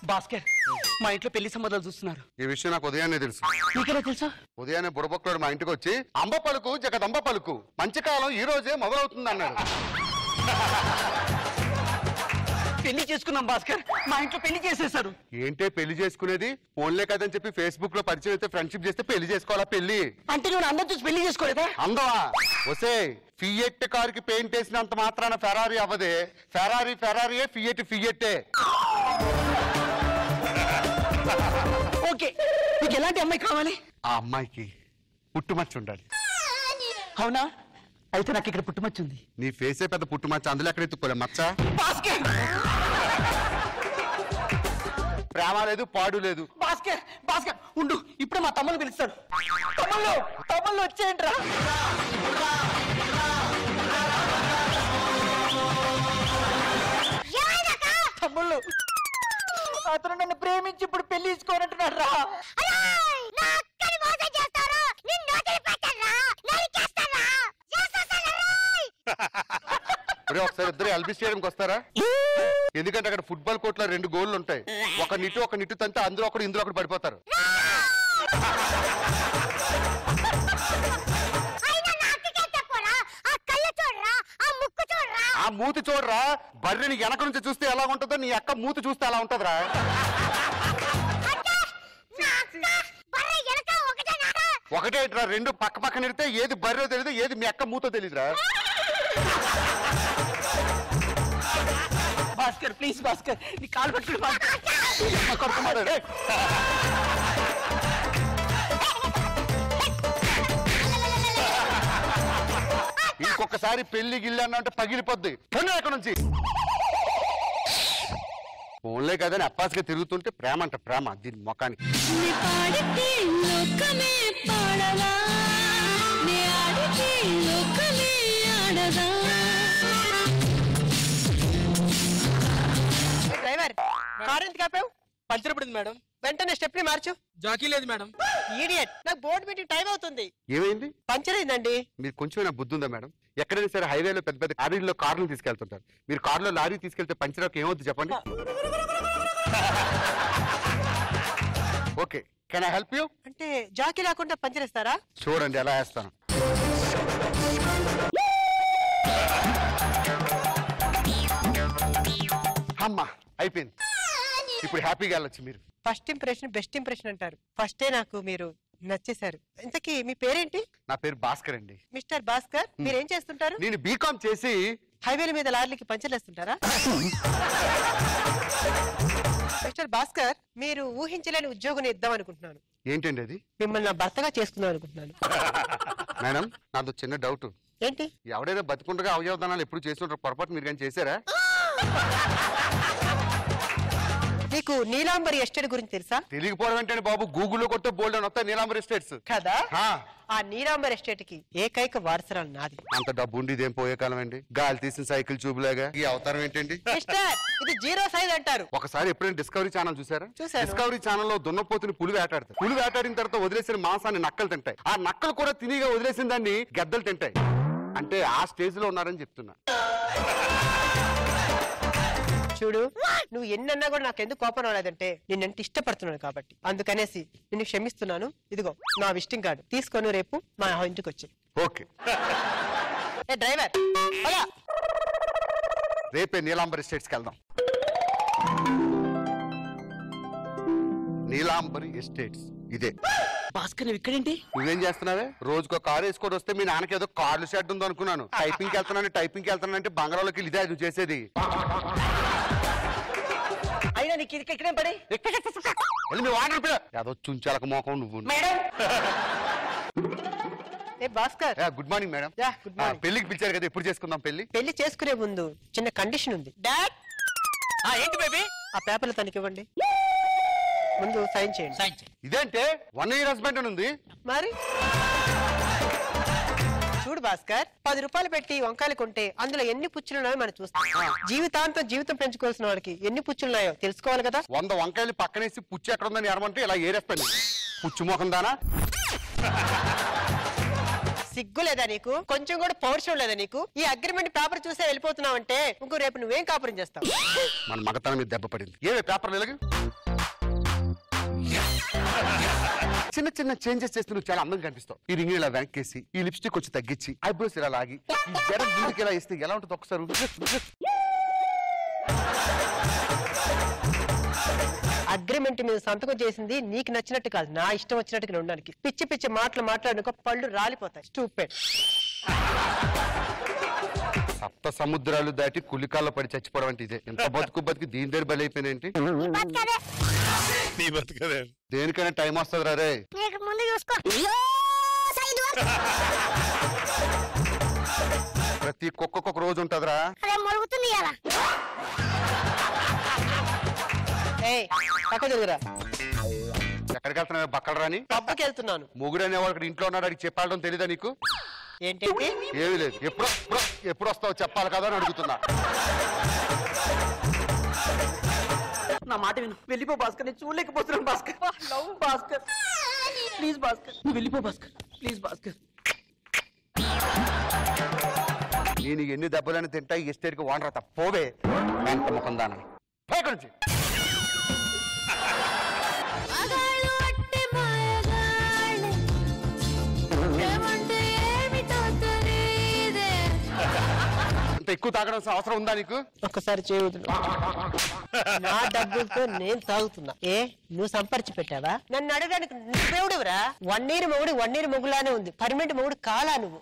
భాస్కర్ మా ఇంట్లో పెళ్లి సంబంధాలు చూస్తున్నారు. ఈ విషయం నాకు ఉదయాన్నే తెలుసు. నీకెలా తెలుసా? ఉదయాన్నే బుడబొక్కడు మా ఇంటికి వచ్చి అంబ పలుకు జగదంబ పలుకు మంచి కాలం ఈ రోజే మొదలవుతుంది అన్నాడు. పెళ్లి చేసుకున్నాం భాస్కర్, మా ఇంట్లో పెళ్లి చేసేసారు. ఏంటే పెళ్లి చేసుకునేది? ఫోన్లే కదని చెప్పి ఫేస్బుక్ లో పరిచయం అయితే ఫ్రెండ్షిప్ చేస్తే పెళ్లి చేసుకోవాలా? పెళ్లి అంటే నువ్వు అందరూ చూసి పెళ్లి చేసుకోలేదా? అందవా వసే ఫియెట్ కారుకి పెయింట్ వేసినంత మాత్రాన ఫెరారీ అవ్వదే. ఫెరారీయే ఫియెట్టే. ఓకే, నీకు ఎలాంటి అమ్మాయి కావాలి? ఆ అమ్మాయికి పుట్టుమచ్చ ఉండాలి. అవునా? అయితే నాకు ఇక్కడ పుట్టుమచ్చ ఉంది. నీ ఫేసే పెద్ద పుట్టుమచ్చ, అందులో ఎక్కడ ఎత్తుకోలే మచ్చ. భాస్కర్ ప్రేమ లేదు, పాడు లేదు. భాస్కర్ భాస్కర్ ఉండు, ఇప్పుడు మా తమ్ముళ్ళు పిలుస్తాడు. తమ్ముళ్ళు వచ్చేయండి రా. తమ్ముళ్ళు, అతను నన్ను ప్రేమించి ఇప్పుడు పెళ్లి తీసుకోనంటున్నాడు రా. ఒకసారి ఇద్దరు ఎల్బీ స్టేడియంకి వస్తారా? ఎందుకంటే అక్కడ ఫుట్బాల్ కోర్ట్ లో 2 గోళ్లు ఉంటాయి. ఒక నిట్టు తంతే అందులో ఒకటి ఇందులో ఒకటి పడిపోతారు. ఆ మూతి చూడరా, బర్రెని వెనక నుంచి చూస్తే ఎలా ఉంటుందో నీ అక్క మూతి చూస్తే ఎలా ఉంటదిరా. ఒకటే 2 పక్క పక్కన నిడితే ఏది బర్రెో తెలియదు, ఏది మీ అక్క మూతో తెలియదురా. భాస్కర్ ప్లీజ్, భాస్కర్ నీ కాలు పట్టుకుని ఇంకొకసారి పెళ్లి గిల్లి అన్నంటే పగిలిపోద్ది. ఎక్కడ నుంచి ఫోన్లే కదని అప్పాసిగా తిరుగుతుంటే ప్రేమ అంట. ప్రేమ దీని మొఖానికి. డ్రైవర్, కారు ఎందుకు ఆపావు? పంచర్ పడింది మేడం. వెంటనే స్టెప్ ని మార్చు. జాకీ లేదు మేడం. ఈడియట్, నాకు బోర్డు మీటింగ్ టైం అవుతుంది. ఏమైంది? పంచర్ అయిందండి. మీరు కొంచెం బుద్ధి ఉందా మేడం? ఎక్కడైనా సరే హైవేలో పెద్ద పెద్ద లారీలో కార్లు తీసుకెళ్తుంటారు. మీరు కారులో లారీ తీసుకెళ్తే పంచర్ ఏమవుతుంది చెప్పండి? Okay, can I help you? అంటే జాకీ లేకుండా పంచర్ ఇస్తారా? చూడండి ఎలా వేస్తాను. అమ్మా అయిపోయింది, ఇప్పుడు హ్యాపీగా వెళ్ళొచ్చు. మీరు ఫస్ట్ ఇంప్రెషన్ బెస్ట్ ఇంప్రెషన్ అంటారు. ఫస్టే నాకు మీరు నచ్చేశారు. ఇంతకీ మీ పేరేంటి? నా పేరు భాస్కర్ అండి. మిస్టర్ భాస్కర్, మీరేం చేస్తుంటారు? నేను బీకామ్ చేసి హైవేల మీద లారీలకి పంచర్లు వేస్తుంటారా? మిస్టర్ భాస్కర్, మీరు ఊహించలేని ఉద్యోగం ఇద్దాం అనుకుంటున్నాను. ఏంటండి అది? మిమ్మల్ని నా భర్తగా చేసుకుందాం అనుకుంటున్నాను. మేడం నాదో చిన్న డౌట్. ఏంటి? ఎవడైనా బతికుండగా అవయవదానాలు ఎప్పుడు చేస్తుంటారు, పొరపాటు మీరు కానీ చేశారా? నీకు నీలాంబరి ఎస్టేట్ గురించి తెలుసా? తెలియకపోవడం ఏంటంటే బాబు, గూగుల్లో కొట్టే బోల్డ్ అని వస్తాయి నీలాంబరి ఎస్టేట్స్ కదా. ఆ నీలాంబరి ఎస్టేట్ కి ఏకైక వారసురాలు నాది. అంత డబ్బు ఉండి ఇదేం పోయే కాలం అండి. గాలి తీసిన సైకిల్ చూపులాగా ఈ అవతారం ఏంటండి? ఇది 0 సైజ్ అంటారు. ఒకసారి ఎప్పుడైనా డిస్కవరీ ఛానల్ చూసారా? చూసాను. డిస్కవరీ ఛానల్లో దున్నపోతుని పులి వేటాడతారు. పులి వేటాడిన తర్వాత వదిలేసిన మాంసాన్ని నక్కలు తింటాయి. ఆ నక్కలు కూడా తినిగా వదిలేసిన దాన్ని గద్దలు తింటాయి. అంటే ఆ స్టేజ్ లో ఉన్నారని చెప్తున్నా. చూడు, నువ్వు ఎన్నన్నా కూడా నాకు ఎందుకు కోపం రాలేదంటే నిన్నెంత ఇష్టపడుతున్నాను కాబట్టి. అందుకనేసి నిన్ను క్షమిస్తున్నాను. ఇదిగో నా విజిటింగ్ కార్డు తీసుకొని రేపు మా ఇంటికి వచ్చి. ఓకే డ్రైవర్, రేపే నీలాంబరి ఎస్టేట్స్ కి వెళ్దాం. నీలాంబరి ఎస్టేట్స్ ఇదే. భాస్కర్ నువ్వు ఇక్కడేంటి? నువ్వేం చేస్తున్నావే? రోజుకో కారు వేసుకొని వస్తే మీ నాన్నకి ఏదో కార్లు షెడ్ ఉందో అనుకున్నాను. టైపింగ్కి వెళ్తున్నాను అంటే బంగాళాలోకి ఇదే నువ్వు చేసేది. అయినా నీకు ఇక్కడే పడి ఏదో చుంచాలకు మోకం నువ్వు. Bhaskar, good morning madam. Good morning. పెళ్లికి పిలిచారు కదా, ఎప్పుడు చేసుకుందాం పెళ్లి? పెళ్లి చేసుకునే ముందు చిన్న కండిషన్ ఉంది. డాడ్, ఏంటి బేబీ? ఆ పేపర్లు తనకి ఇవ్వండి. ముందు సైన్ చేయండి. ఇదేంటే 1 year హస్బెండ్ అని ఉంది. మరి చూడు భాస్కర్, 10 రూపాయలు పెట్టి వంకాయలు కొంటే అందులో ఎన్ని పుచ్చులున్నాయో మనం చూస్తాం. జీవితాంతం జీవితం పెంచుకోవాల్సిన వాడికి ఎన్ని పుచ్చులున్నాయో తెలుసుకోవాలి కదా. 100 వంకాయలు పక్కనేసి పుచ్చు ఎక్కడ ఉందని ఏరమంటే ఇలా ఏరేస్తాను. పుచ్చు మోకం దానా? సిగ్గు లేదా నీకు? కొంచెం కూడా పౌరుషం లేదా నీకు? ఈ అగ్రిమెంట్ పేపర్ చూసే వెళ్ళిపోతున్నావంటే ఇంకో రేపు నువ్వేం కాపురం చేస్తావు? మన మగతనం మీద దెబ్బ పడింది. ఏవే పేపర్ ఇలాగ చిన్న చిన్న చేంజెస్ చేస్తే నువ్వు చాలా అందంగా కనిపిస్తావు. ఈ రింగ్ ఇలా వెనక్కేసి, ఈ లిప్స్టిక్ వచ్చి తగ్గించి, ఐబ్రోస్ ఇలా లాగి, ఈ జడ ముందుకు ఇలా వేస్తే ఎలా ఉంటుంది ఒకసారి? అగ్రిమెంట్ మీద సంతకం చేసింది నీకు నచ్చినట్టు కాదు, నా ఇష్టం వచ్చినట్టుగా ఉండడానికి. పిచ్చి పిచ్చి మాటలు మాట్లాడుకో, పళ్ళు రాలిపోతాయి. స్టూపిడ్. సప్త సముద్రాలు దాటి కులికాల్లో పడి చచ్చిపోవడం అంటే ఇదే. ఎంత బతుకు దీని దగ్గర బలి అయిపోయినేంటి? దేనికైనా టైం వస్తుంది రా రే. ప్రతి కుక్కకు రోజు ఉంటదిరా. ఎక్కడికి వెళ్తున్నా బక్కలు రాని? పబ్బకి వెళ్తున్నాను. మొగుడు అనేవాడు ఇక్కడ ఇంట్లో ఉన్నాడు, అడిగి చెప్పాలడం తెలీదా నీకు? ఏంటంటే ఏమీ లేదు. ఎప్పుడు వస్తావు చెప్పాలి కదా అని అడుగుతున్నా. నా మాట విను, వెళ్ళిపో భాస్కర్. నేను చూడలేకపోతున్నాను భాస్కర్. లవ్ భాస్కర్, ప్లీజ్ భాస్కర్, నువ్వు వెళ్ళిపో భాస్కర్, ప్లీజ్ భాస్కర్. నేను ఎన్ని దెబ్బలని తింటా ఈ ఎస్టేట్కి వాడరా తప్పోవే వెంట ముఖం దాన నుంచి. అంత ఎక్కువ తాగడం అవసరం ఉందా నీకు? ఒక్కసారి చేయవద్దు. నా డబ్బులతో నేను తాగుతున్నా. ఏ నువ్వు సంపరిచి పెట్టావా? నన్ను అడగడానికి నువ్వెవడువరా? 1 year మొగుడు 1 year మొగులానే ఉంది. పర్మనెంట్ మొగుడు కాలా నువ్వు?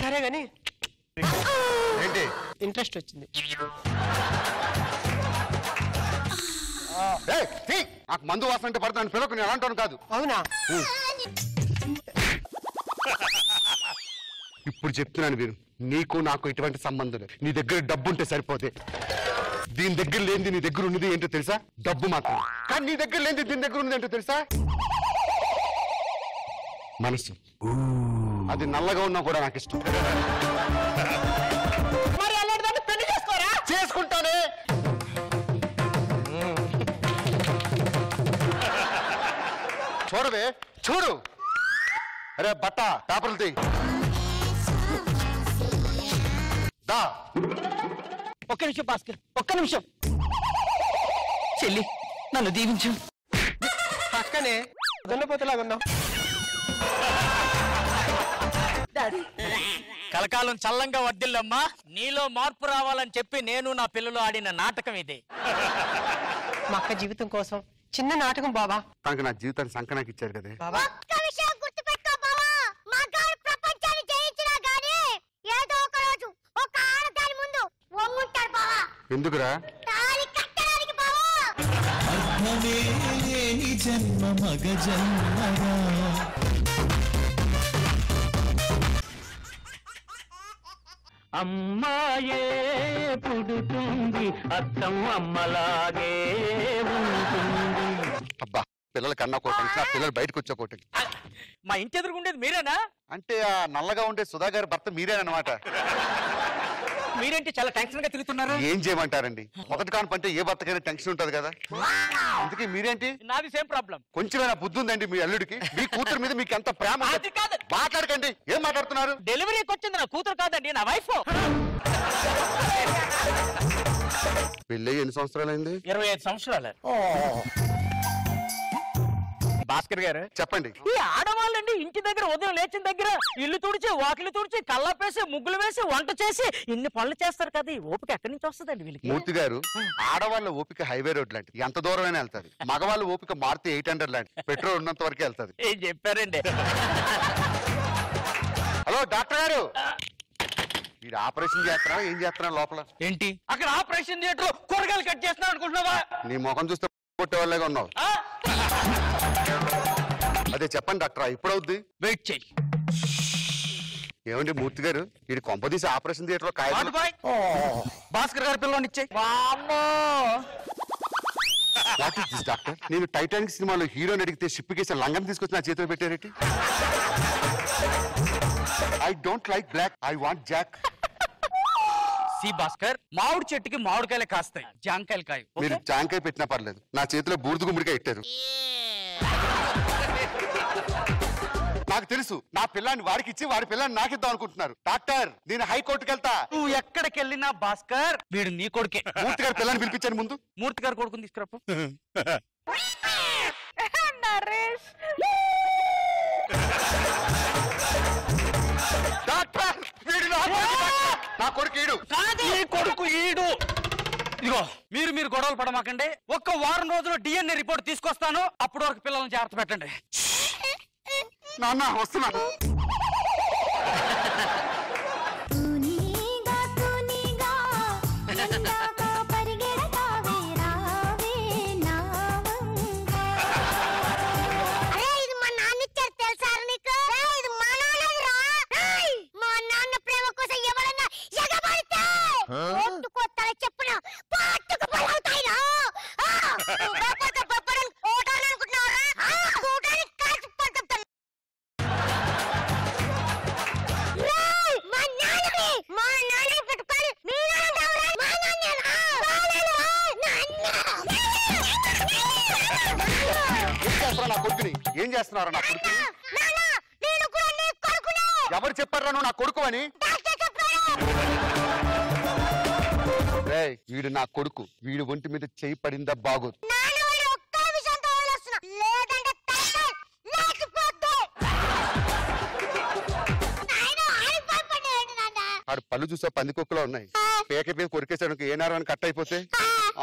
సరే గాని ఏంటి ఇంట్రెస్ట్ వచ్చింది. నాకు మందు వాసన అంటే పడతాను పిల్లలకు, నేను అలాంటాను కాదు. అవునా? ఇప్పుడు చెప్తున్నాను మీరు, నీకు నాకు ఎటువంటి సంబంధం లేదు. నీ దగ్గర డబ్బు ఉంటే సరిపోతే. దీని దగ్గర లేనిది నీ దగ్గర ఉన్నది ఏంటో తెలుసా? డబ్బు మాత్రం. కానీ నీ దగ్గర లేనిది దీని దగ్గర ఉన్నది ఏంటో తెలుసా? మనసు. అది నల్లగా ఉన్నా కూడా నాకు ఇష్టం. మరి అలాంటి పెళ్లి చేసుకోరా? చేసుకుంటానే. చూడవే చూడు. అరే బట్ట పేపర్లు తీ. దా. ఒక్క నిమిషం భాస్కర్, ఒక్క నిమిషం. చెల్లి నన్ను దీవించు. పక్కనే దున్నపోతలాగా ఉన్నావు. కలకాలం చల్లంగా వర్దిల్లమ్మా. నీలో మార్పు రావాలని చెప్పి నేను నా పిల్లలు ఆడిన నాటకం ఇదే. మా అక్క జీవితం కోసం చిన్న నాటకం బాబా. తనకు నా జీవితాన్ని సంకనాకి ఇచ్చారు కదా బాబా. ఎందుకురా? జన్మ మగ జన్మరా. అమ్మాయే పుడుతుంది, అర్థం అమ్మలాగే ఉంటుంది. అబ్బా పిల్లల కన్నా కోటండి, నా పిల్లలు బయటకు వచ్చే కోటండి. మా ఇంటి ఎదురుకుండేది మీరేనా? అంటే ఆ నల్లగా ఉండే సుధా గారి భర్త మీరేనమాట. మీరేంటి చాలా టెన్షన్ గా తిరుగుతున్నారు? ఏం చేయమంటారండి, మొదటి కాన్పంటే ఏ భర్తకైనా టెన్షన్ ఉంటది కదా. అందుకే మీరేంటి? నాది సేమ్ ప్రాబ్లం. కొంచెమైనా బుద్ధి ఉందండి మీ అల్లుడికి? మీ కూతురు మీద మీకు ఎంత ప్రేమ? అది కాదు. మాట్లాడకండి. ఏం మాట్లాడుతున్నారు? డెలివరీకి వచ్చింది నా కూతురు కాదండి, నా వైఫ్. పెళ్ళి ఎన్ని సంవత్సరాలైంది? 25 సంవత్సరాలు. భాస్కర్ గారు చెప్పండి. ఈ ఆడవాళ్ళండి ఇంటి దగ్గర ఉదయం లేచిన దగ్గర ఇల్లు తుడిచి, వాకిలు తుడిచి, కల్లాపేసి, ముగ్గులు వేసి, వంట చేసి ఇన్ని పనులు చేస్తారు కదా. ఈ ఓపిక ఎక్కడి నుంచి వస్తుందండి వీళ్ళకి? మూర్తి గారు, ఆడవాళ్ళ ఓపిక హైవే రోడ్ లాంటి, ఎంత దూరమైనా వెళ్తాది. మగవాళ్ళ ఓపిక మారుతి 800 లాంటి, పెట్రోల్ ఉన్నంత వరకే వెళ్తాది. ఏం చెప్పారండి? హలో డాక్టర్ గారు, వీడు ఆపరేషన్ చేస్తున్నా ఏం చేస్తున్నా లోపల? ఏంటి అక్కడ ఆపరేషన్ థియేటర్ కూరగాయలు కట్ చేస్తున్నా అనుకుంటున్నావా? నీ ముఖం చూస్తే కొట్టే వాళ్ళగా ఉన్నావు. అదే చెప్పండి డాక్టర్, ఇప్పుడు అవుద్ది. వెయిట్ చెయ్యి. ఏమండి మూర్తి గారు, వీడి కొంపదీసి ఆపరేషన్ థియేటర్ లో కాయ భాస్కర్ గారి పిల్లని ఇచ్చే. What is this doctor? నేను టైటానిక్ సినిమాలో హీరోని అడిగితే షిప్ కేసి లంగం తీసుకొచ్చి నా చేతిలో పెట్టారేంటి? I don't like black, I want Jack. సి భాస్కర్, మామిడి చెట్టుకి మామిడికాయలు కాస్తాయి, జాంకాయలు కాయ. మీరు జాంకాయ పెట్టినా పర్లేదు, నా చేతిలో బూడిద గుమ్మడికాయ ఇట్టారు. నాకు తెలుసు నా పిల్లాన్ని వాడికి ఇచ్చి వాడి పిల్లాన్ని నాకిద్దాం అనుకుంటున్నారు. డాక్టర్ నేను హైకోర్టుకి వెళ్తా. నువ్వు ఎక్కడికి వెళ్ళినా భాస్కర్ వీడు నీ కొడుకే. మూర్తి గారి పిల్లాన్ని పిలిపించాను ముందు. మూర్తి గారు కొడుకుని తీసుకురాపు. డాక్టర్ వీడు నా కొడుకు ఈడు. నీ కొడుకు ఈడు. ఇదిగో మీరు గొడవలు పడమాకండి. ఒక్క వారం రోజుల్లో DNA రిపోర్ట్ తీసుకొస్తాను. అప్పటి వరకు పిల్లల్ని జాగ్రత్త పెట్టండి. నాన్న వస్తున్నాను. నా కొడుకుని ఏం చేస్తున్నారు? నా కొడుకుని ఎవరు చెప్పారా నువ్వు నా కొడుకు అని? వీడు నా కొడుకు. వీడు ఒంటి మీద చేయి పడిందా బాగోదు. ఆడు పళ్ళు చూసా పందికొక్కులో ఉన్నాయి. పేక మీద కొరికేసాడు ఏనారని కట్ అయిపోతే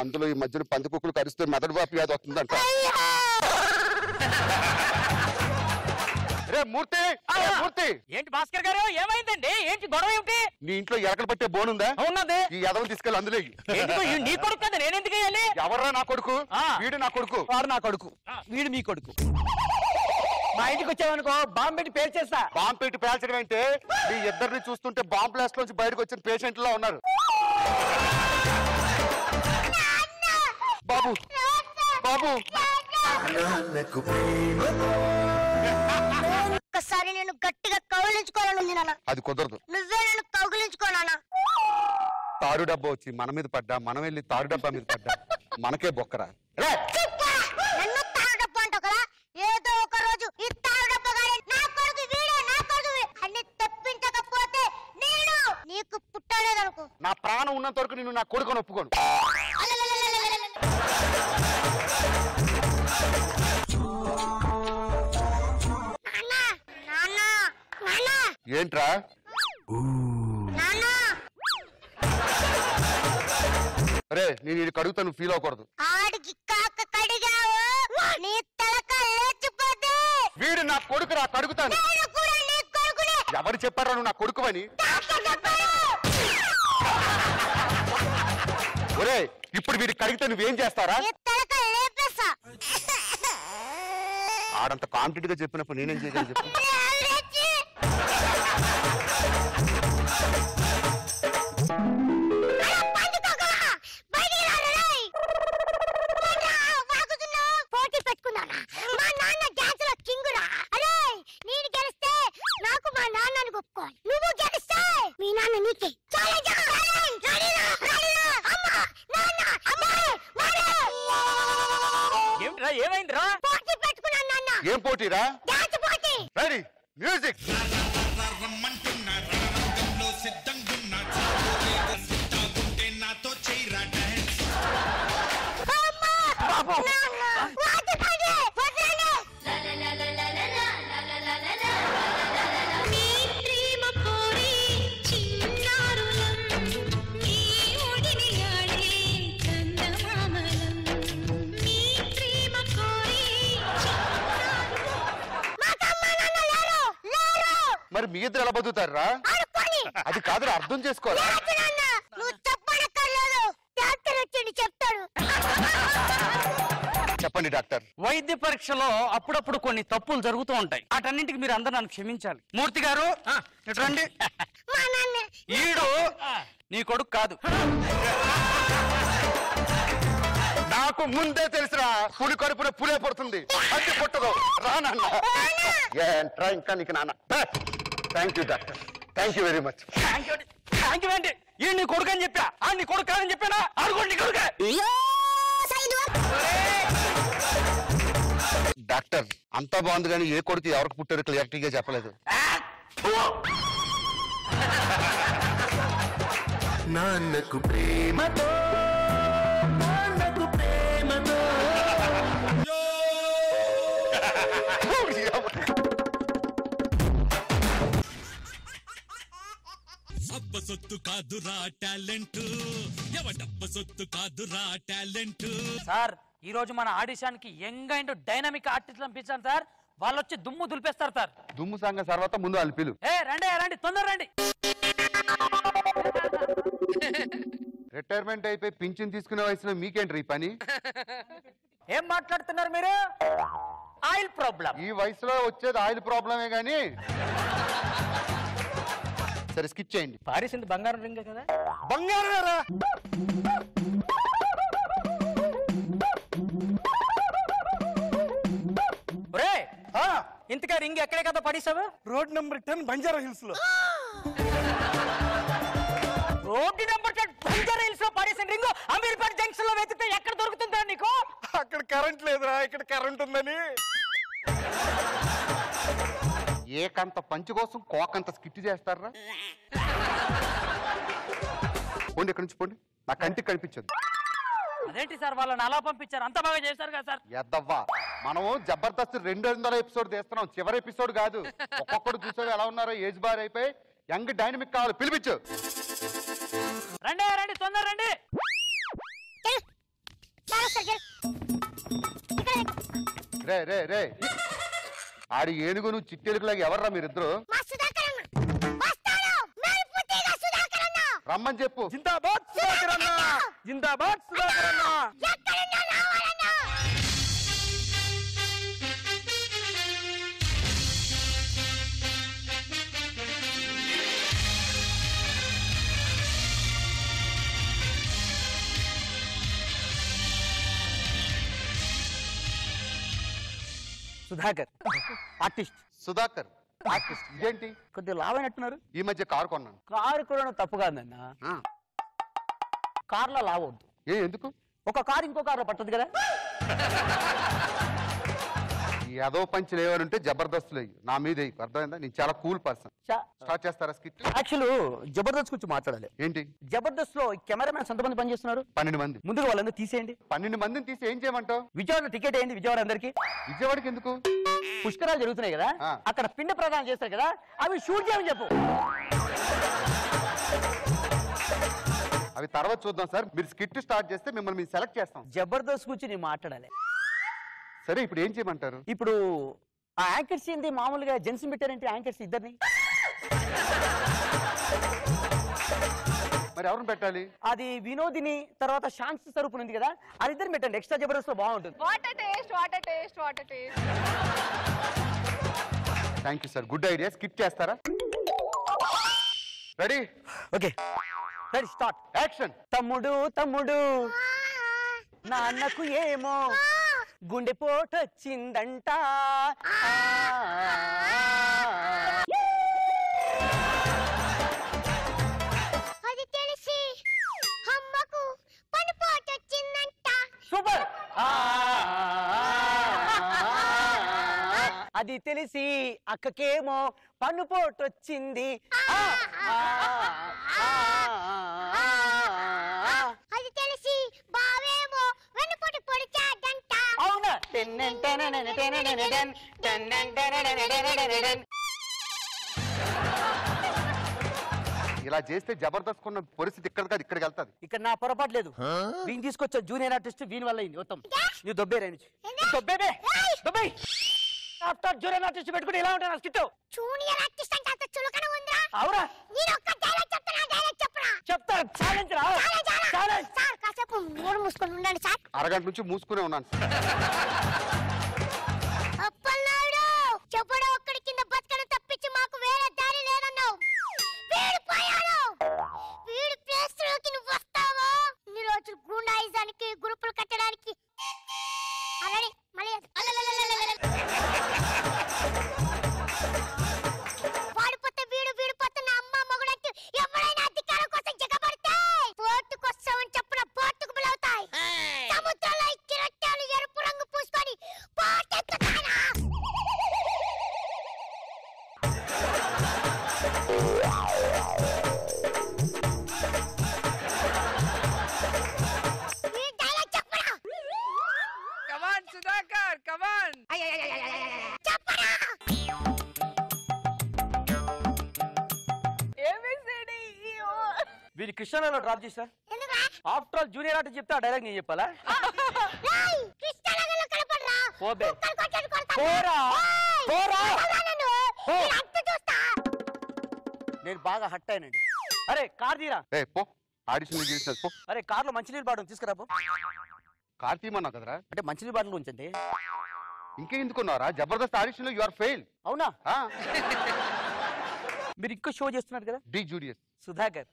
అందులో ఈ మధ్యలో పందికొక్కులు కరిస్తే మెదడు బాపి అది వస్తుందంట. మూర్తి మూర్తి ఏంటి భాస్కర్ గారు ఏమైందండి? ఏంటి గొడవ ఏమిటి? నీ ఇంట్లో ఎరకలు పట్టే బోనుందా? ఉన్నది. ఈ ఎదవని తీసుకెళ్ళి అందులో నీ కొడుకు కదా, నేను ఎందుకు వేయాలి? ఎవర్రా నా కొడుకు? వీడు నా కొడుకు. వాడు నా కొడుకు. వీడు మీ కొడుకు. మా ఇంటికి వచ్చావనుకో బాంబు పెట్టి పేల్చేస్తా. బాంబు పెట్టి పేల్చడం అంటే మీ ఇద్దరిని చూస్తుంటే బాంబు బ్లాస్ట్ నుంచి బయటకు వచ్చిన పేషెంట్ లా ఉన్నారు. బాబు బాబు ఒక్కసారి నేను గట్టిగా కౌగిలించుకోవాలని నాన్న. అది కుదరదు. నువ్వే నన్ను కౌగిలించుకోనా? తాడు డబ్బా వచ్చి మన మీద పడ్డా, మనం వెళ్ళి తాడు డబ్బా మీద పడ్డా మనకే బొక్కరా. నన్ను తాడు డబ్బా అంటావు కదా. ఏదో ఒక రోజు ఈ తాడు డబ్బా గాని నా కొడుకు వీడే, నా కొడుకు అన్ని తప్పించకపోతే నేను నీకు పుట్టలేదనుకో. నా ప్రాణం ఉన్నంత వరకు నేను నా కొడుకుని ఒప్పుకోను. ఏంట్రా? అరే నేను ఇది కడుగుతాను, ఫీల్ అవ్వకూడదు. వీడు నా కొడుకు రా, కడుగుతాను. ఎవరు చెప్పారా నువ్వు నా కొడుకు అని? ఒరే ఇప్పుడు వీడికి కడిగితే నువ్వేం చేస్తారా? ఆడంత కాన్ఫిడెంట్ గా చెప్పినప్పుడు నేనేం చేయగలను చెప్పు. ఏమైందిరా? ఏం పోటీరా? Ready music. మరి మీ ఇద్దరు ఎలా బతుకుతారా? అది కాదు, అర్థం చేసుకోవాలి. చెప్పండి డాక్టర్. వైద్య పరీక్షలో అప్పుడప్పుడు కొన్ని తప్పులు జరుగుతూ ఉంటాయి. వాటన్నింటికి మీరు అందరూ నన్ను క్షమించాలి. మూర్తి గారు రండి. ఈడు నీ కొడుకు కాదు. నాకు ముందే తెలుసురా, పులి కడుపున పులే పడుతుంది. అది పుట్టదు. రానన్నా ఏంట్రా ఇంకా నీకు నాన్న. Thank you doctor, thank you very much. Thank you అండి. ఈ నీ కొడుకు అని చెప్పా, ఆ నీ కొడుకు కాదని చెప్పానా? అడుగుండి కొడుకు. డాక్టర్ కలెక్టర్ అంతా బాగుంది కానీ ఏ కొడుకు ఎవరికి పుట్టారు క్లియర్గా చెప్పలేదు. నాన్నకు ప్రేమతో నాన్నకు ప్రేమతో అబ్బ సొత్తు కాదురా టాలెంట్, ఎవడబ్బ సొత్తు కాదురా టాలెంట్. సార్ ఈ రోజు మన ఆడిషన్ కి యంగ్ అండ్ డైనమిక్ ఆర్టిస్ట్ పంపించాను సార్. వాళ్ళు వచ్చి దుమ్ము దులిపేస్తారు సార్. దుమ్ము సంగ తర్వాత ముందు వాళ్ళు పిలు. రండి తొందర రండి. రిటైర్మెంట్ అయిపోయి పింఛన్ తీసుకునే వయసులో మీకేంటి ఈ పని? ఏం మాట్లాడుతున్నారు మీరు? Oil problem. ఈ వయసులో వచ్చేది ఆయిల్ ప్రాబ్లమే గానీ. సరే స్కిప్ చేయండి. పారేసింది బంగారం రింగ కదా. బంగారం ఇంతగా రింగ్ ఎక్కడే కదా పడేసావు? రోడ్ నెంబర్ 10 బంజారా హిల్స్ లో. రోడ్డు నెంబర్ 10 బంజారా హిల్స్ లో పడేసిన రింగ్ అమీర్పేట జంక్షన్ లో వెతికితే ఎక్కడ దొరుకుతుందా నీకు? అక్కడ కరెంట్ లేదురా, ఇక్కడ కరెంట్ ఉందని. ఏకంత పంచు కోసం కోకంత స్కిట్ చేస్తారా? పోండి ఇక్కడి నుంచి పోండి, నా కంటికి కనిపించదు. అదేంటి సార్ వాళ్ళని అలా పంపించారు? అంత బాగా చేశారు కదా సార్. ఎద్దవ్వా, మనము జబర్దస్త్ 200 ఎపిసోడ్ తీస్తున్నాం, చివరి ఎపిసోడ్ కాదు. ఒక్కొక్కడు చూసావు ఎలా ఉన్నారో, ఏజ్ బార్ అయిపోయి యంగ్ డైనమిక్ కావాలి. పిలిపించు. రండి తొందర రండి. రే రే రే ఆడి ఏనుగు నువ్వు చిట్టెలుగులాగా ఎవర్రా మీరిద్దరు? రమ్మని చెప్పు. జిందాబాద్ సుధాకర్ అన్న, జిందాబాద్ సుధాకర్ అన్న. సుధాకర్ ఆర్టిస్ట్. సుధాకర్ ఆర్టిస్ట్. ఇదేంటి కొద్దిగా లావైనట్టున్నారు? ఈ మధ్య కారు కొన్నాను. కారు కూడా తప్పు కాదన్న. కార్లో లావద్దు. ఎందుకు? ఒక కారు ఇంకో కారులో పట్టదు కదా. ఈ అదో పంచి లేవనుంటే జబర్దస్త్ లేవు, నా మీద అర్థమైందా? నేను చాలా కూల్ పర్సన్. స్టార్ట్ చేస్తారా స్కిట్? యాక్చువల్ జబర్దస్త్ గురించి మాట్లాడాలి. ఏంటి జబర్దస్త్ లో కెమెరామెన్స్ ఎంతమంది పనిచేస్తున్నారు? 12 మంది. ముందుగా వాళ్ళందరూ తీసేయండి. 12 మందిని తీసి ఏం చేయమంటావు? విజయవాడ టికెట్ అయింది. విజయవాడ అందరికి. విజయవాడకి ఎందుకు? పుష్కరాలు జరుగుతున్నాయి కదా, అక్కడ పిండి ప్రదానం చేస్తారు కదా, అవి షూట్ చేయమని చెప్పు. అవి తర్వాత చూద్దాం సార్. మీరు స్కిట్ స్టార్ట్ చేస్తే మిమ్మల్ని మేము సెలెక్ట్ చేస్తాం. జబర్దస్త్ గురించి నేను మాట్లాడాలి. సరే ఇప్పుడు ఏం చేయమంటారు? ఇప్పుడు ఆ యాంకర్స్ ఏంది, మామూలుగా జెంట్స్ పెట్టారంటే యాంకర్స్ ఇద్దరిని. మరి ఎవరిని పెట్టాలి? అది వినోదిని, తర్వాత శాంతి స్వరూప్ ఉంది కదా, అది ఇద్దరు పెట్టండి. ఎక్స్ట్రా జబర్దస్త్ లో బాగుంటుంది. Thank you sir, good idea. Skit చేస్తారా? Ready? Okay ready start. Action. తమ్ముడు నాన్నకు ఏమో గుండెపోటు వచ్చిందంట. అది తెలిసి అమ్మకు పనిపోటు వచ్చిందంట. సూపర్. అది తెలిసి అక్కకేమో పన్నుపోటు వచ్చింది. అది తెలిసి బావేమో వెన్నుపోటు పొడిచాడంట. అవునా? ఇలా చేస్తే జబర్దస్త్ కొన్న పరిస్థితి ఇక్కడ కాదు, ఇక్కడికి వెళ్తాది. ఇక్కడ నా పొరపాటు లేదు. వీని తీసుకొచ్చా జూనియర్ ఆర్టిస్ట్, వీని వల్ల అయింది మొత్తం. నువ్వు దొబ్బేరా దొబ్బే. ఆఫ్టర్ జూనియర్ ఆర్టిస్ట్ పెట్టుకుని ఎలా ఉంటాను స్కిట్? జూనియర్ ఆర్టిస్ట్ అంటే అంత చులకన ఉందిరా? అవురా? నేను ఒక్క డైలాగ్ చెప్తాను, డైలాగ్ చెప్పరా? చెప్తా. ఛాలెంజ్ రా. ఛాలెంజ్. సార్ కాసేపు నోరు మూసుకొని ఉండండి సార్. అరగంట నుంచి మూసుకునే ఉన్నాను. అప్పన్నాడు చెప్పడం ఒక్కడి కింద బతకడం తప్పించి మాకు వేరే దారి లేదన్నావు. వీడు పోయాడు. వీడి ప్లేస్ లోకి నువ్వు వస్తావా? ఇన్ని రోజులు గుండాయిజానికి గ్రూపులు కట్టడానికి అలానే మళ్ళీ వాడిపోతే వీడు పోతే నా అమ్మ మొగుడంటూ ఎవరైనా అధికారం కోసం జగబడితే పోర్టుకొస్తామని చెప్పిన పోర్టుకు బిలవుతాయి. సముద్రంలో కిరటాలు ఎరుపు రంగు పూసుకొని వీళ్ళు కృష్ణాలో డ్రాప్ చేశారు. ఆఫ్టర్ ఆల్ జూనియర్ ఆర్టిస్ట్ చెప్తే ఆ డైలాగ్ నేను చెప్పాలా? పోబే పోరా పోరా. నేను బాగా హట్ అయినండి. అరే కార్ తీరా. పో ఆడిషన్ చేసిన పో. అరే కార్లో మంచినీళ్ళు బాటలు తీసుకురా పో. కార్ తీయమన్నావు కదరా. అంటే మంచినీళ్ళు బాటలు ఉంచండి. ఇంకెందుకున్నారా? జబర్దస్త్ ఆడిషన్ లో యు ఆర్ ఫెయిల్. అవునా? మీరు ఇంకో షో చేస్తున్నారు కదా, డి జూనియర్ సుధాకర్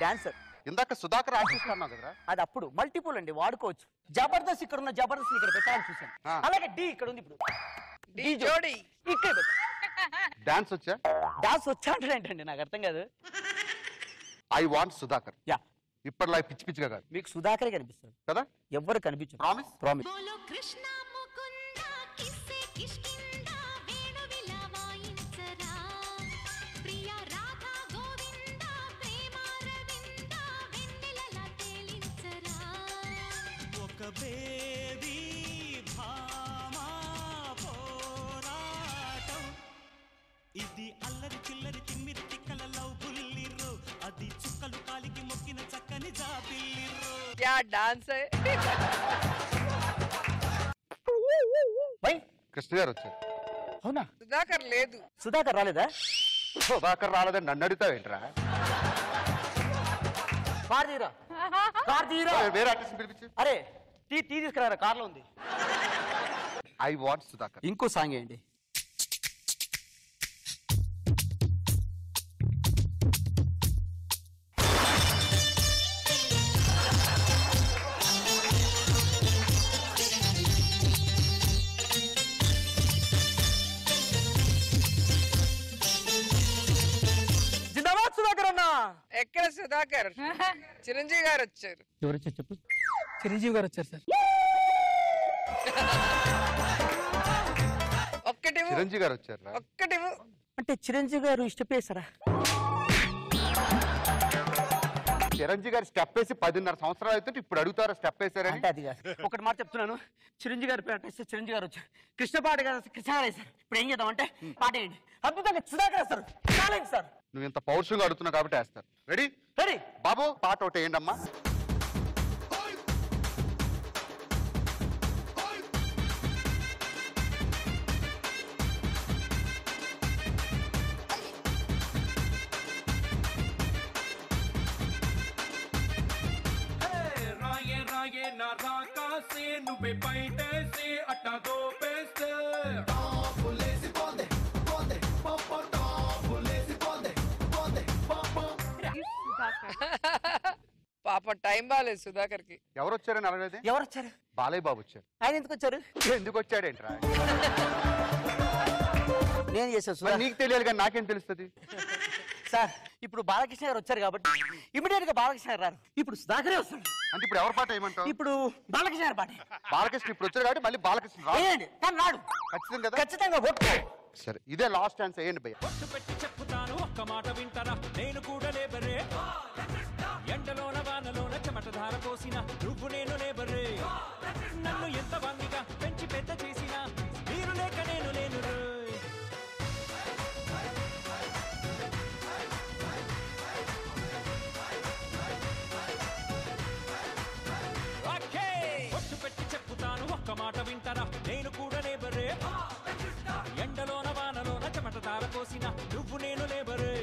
డాన్సర్. ఇందాక సుధాకర్ ఆర్టిస్ట్ అన్నావు కదరా. అది అప్పుడు మల్టిపుల్ అండి, వాడుకోవచ్చు. జబర్దస్త్ ఇక్కడ ఉన్న జబర్దస్త్ ఇక్కడ పెట్టాలని చూసాను. అలాగే డి ఇక్కడ ఉంది. ఇప్పుడు డి జోడి ఇక్కడ డాన్స్ వచ్చా? డాన్స్ వచ్చా అంటే ఏంటండి నాకు అర్థం కాదు. I want Sudhakar. యా ఇప్పటిలా పిచ్చి పిచ్చిగా కాదు. మీకు సుధాకరే కనిపిస్తారు కదా, ఎవ్వరు కనిపించరు. Promise promise. ఇది అల్లరి చిల్లరి తిమ్మిరి తిక్కల లవ్ బుల్లిర్రు, అది చుక్కలు కాలికి మొక్కిన చక్కని జాబిల్లిర్రు. क्या डांस है. కృష్ణ గారు వచ్చారు. అవునా? సుధాకర్ లేదు. సుధాకర్ రాలేదా? సుధాకర్ రాలేదని నన్ను అడుగుతావేంట్రా? కార్ తీరా, కార్ తీరా. వేరే ఆర్టిస్ట్ పిలిపించు. అరే టీ తీసుకురారా, కార్లో ఉంది. I want Sudhakar. ఇంకో సాంగ్ ఏంటి? సుధాకర్ అన్న ఎక్కడ సుధాకర్? చిరంజీవి గారు వచ్చారు. ఎవరు వచ్చారు చెప్పు. చిరంజీవి గారు వచ్చారు సార్. ఒక్కటివు. చిరంజీవి గారు వచ్చారు. ఒక్కటివు అంటే చిరంజీవి గారు ఇష్టపేశారా? చిరంజీవి గారు స్టెప్ వేసి 10.5 సంవత్సరాలు అయితే ఇప్పుడు అడుగుతారా స్టెప్ వేసారని? అంటే అది కాదు. ఒకటి మాట చెప్తున్నాను, చిరంజీవి గారు పేరు అంటే చిరంజీవి గారు వచ్చారు, కృష్ణ పాట గారు కృష్ణ గారు వేశారు. ఇప్పుడు ఏం చేద్దాం అంటే పాట ఏంటి అద్భుతంగా సుధాకర్ వేస్తారు. Challenge sir. నువ్వు ఇంత పౌరుషంగా అడుగుతున్నావు కాబట్టి వేస్తారు. రెడీ రెడీ బాబు, పాట ఒకటి ఏంటమ్మా? రాయే రాయే నా రాకాసే నువ్వే బయటేసే అట్టా దోపేస్తే టాపులేసి పోందే పోందే పాప టాపులేసి పోందే పోందే పాప. పాప టైం బాలేదు సుధాకర్ కి. ఎవరు వచ్చారని అడగలేదే? ఎవరు వచ్చారు? బాలయ్య బాబు వచ్చారు. ఆయన ఎందుకు వచ్చారు? ఎందుకు వచ్చాడేంట్రా? నేను చేశాను మరి నీకు తెలియాలి కానీ నాకేం తెలుస్తుంది? సార్. ఇప్పుడు బాలకృష్ణ గారు వచ్చారు కాబట్టి ఇమీడియట్ గా బాలకృష్ణ గారు రారు, ఇప్పుడు సుధాకరే వస్తాడు. అంటే ఇప్పుడు ఎవరి పాట ఏమంటావు? ఇప్పుడు బాలకృష్ణ గారి పాట. బాలకృష్ణ ఇప్పుడు వచ్చారు కాబట్టి మళ్ళీ బాలకృష్ణ రాడు. వేయండి, కానీ రాడు. ఖచ్చితంగా కదా? ఖచ్చితంగా ఓకే. సరే, ఇదే లాస్ట్ ఛాన్స్. వేయండి భయ్య. ఒట్టు పెట్టి చెప్పుతాను ఒక్క మాట వింటారా, నేను కూడా లేబరే. ఎండలోన వానలోన చెమట ధార పోసిన నువ్వు నేను లేబరే. నన్ను ఎంత వంగిగా పెంచి పెద్ద చేసినా మీరు లేక నేను లేను రోయ్. ఒట్టు పెట్టి చెప్పుతాను ఒక్క మాట వింటారా, నేను కూడా లేబరే. ఎండలోన వానలోన చెమట ధార పోసిన నువ్వు నేను లేబరే.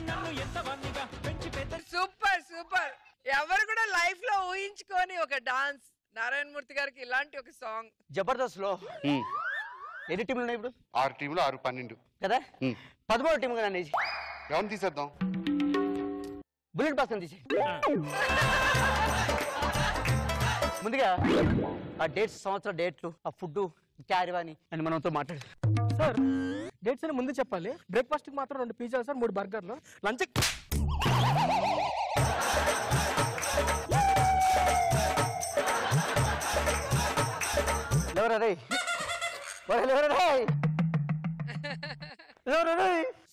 నన్ను ఎంత వంగిగా పెంచి పెద్ద. Super super. ఎవరు కూడా లైఫ్ లో ఊహించుకొని ఒక డాన్స్. నారాయణ మూర్తి గారికి ఇలాంటి ఒక సాంగ్. జబర్దస్త్ లో ఎన్ని టీంలు ఉన్నాయి ఇప్పుడు? 6 టీంలు 6 12 కదా. 13 టీం కదా. ఎవరిని తీసేద్దాం? బుల్లెట్ బాస్కర్ తీసి. ముందుగా ఆ డేట్స్, సంవత్సరం డేట్లు, ఆ ఫుడ్, క్యారీవాని అని మనతో మాట్లాడు సార్. డేట్స్ అని ముందు చెప్పాలి. బ్రేక్ఫాస్ట్ కి మాత్రం 2 పిజ్జాలు సార్, 3 బర్గర్లు. Lunch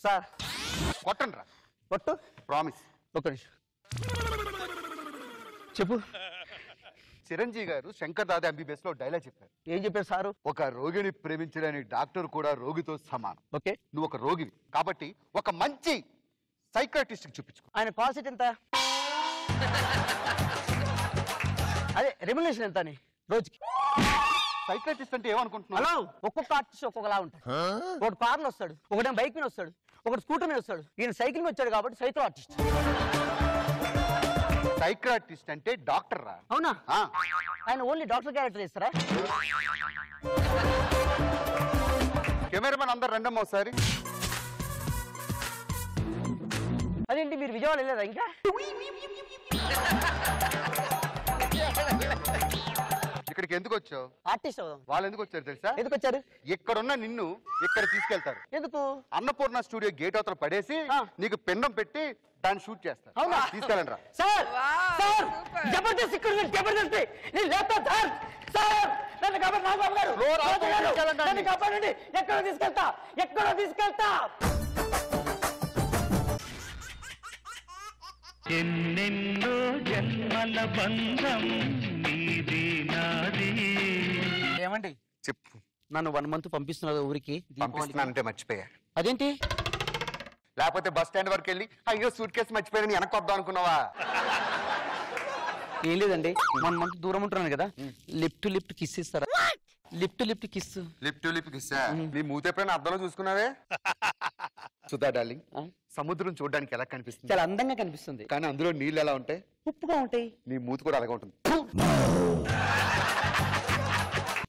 sir. కొట్టండి రా. కొట్టు. ప్రామిస్. ఒక్క నిమిషం చెప్పు. చిరంజీవి గారు శంకర్ దాదా ఎంబీబీఎస్ లో డైలాగ్ చెప్పారు. ఏం చెప్పారు సారు? ఒక రోగిని ప్రేమించడానికి డాక్టర్ కూడా రోగితో సమానం. ఓకే, నువ్వు ఒక రోగివి కాబట్టి ఒక మంచి సైకాట్రిస్ట్ కి చూపించుకో. ఆయన కాల్ సీట్ ఎంత? అదే రెమ్యునరేషన్ ఎంత అని రోజుకి? సైకాట్రిస్ట్ అంటే ఏమనుకుంటున్నావు? హలో, ఒక్కొక్క ఆర్టిస్ట్ ఒక్కొక్కలా ఉంటాడు. ఒకటి కార్లో వస్తాడు, ఒకటి బైక్ మీద వస్తాడు, ఒకటి స్కూటర్ మీద వస్తాడు. ఈయన సైకిల్ మీద వచ్చాడు కాబట్టి సైకిల్ ఆర్టిస్ట్. సైకాట్రిస్ట్ అంటే డాక్టర్ రా. అవునా? ఆయన ఓన్లీ డాక్టర్ క్యారెక్టర్ చేస్తారా? కెమెరామెన్ అందరు రండమ్మా ఒకసారి. అదేంటి మీరు విజయవాడ వెళ్ళలేదా ఇంకా? ఇక్కడికి ఎందుకు వచ్చావు? ఆర్టిస్ట్ అవుదాం. వాళ్ళు ఎందుకు వచ్చారు తెలుసా? ఎందుకు వచ్చారు? ఇక్కడున్న నిన్ను ఇక్కడ తీసుకెళ్తారు. ఎందుకు? అన్నపూర్ణ స్టూడియో గేట్ అవతల పడేసి నీకు పెండం పెట్టి దాన్ని షూట్ చేస్తారు. అవునా? తీసుకెళ్ళండి రా. సార్ సార్ జబర్దస్త్ ఇక్కడ జబర్దస్త్ నేను లేస్తా సార్. సార్ నన్ను కాపాడు నాగబాబు గారు. నన్ను కాపాడండి. ఎక్కడ తీసుకెళ్తా? ఎక్కడ తీసుకెళ్తా? ఎన్నెన్నో జన్మల బంధం నీది నాది. ఏమండి చెప్పు. నన్ను 1 month పంపిస్తున్నారు ఊరికి. పంపిస్తున్నానంటే మర్చిపోయా. అదేంటి? లేకపోతే బస్ స్టాండ్ వరకు వెళ్ళి అయ్యో సూట్ కేసు మర్చిపోయాను వెనక్కి వద్దాం అనుకున్నావా? ఏం లేదండి, 1 month దూరం ఉంటున్నాను కదా, లిప్ టు లిప్ కిస్ ఇస్తారా? Lip to lip kiss. Lip to lip కిస్సా? నీ మూత ఎప్పుడైనా అద్దంలో చూసుకున్నావే? సుధా డార్లింగ్, సముద్రం చూడడానికి ఎలా కనిపిస్తుంది? చాలా అందంగా కనిపిస్తుంది. కానీ అందులో నీళ్ళు ఎలా ఉంటాయి? ఉప్పుగా ఉంటాయి. నీ మూతి కూడా అలాగే ఉంటుంది.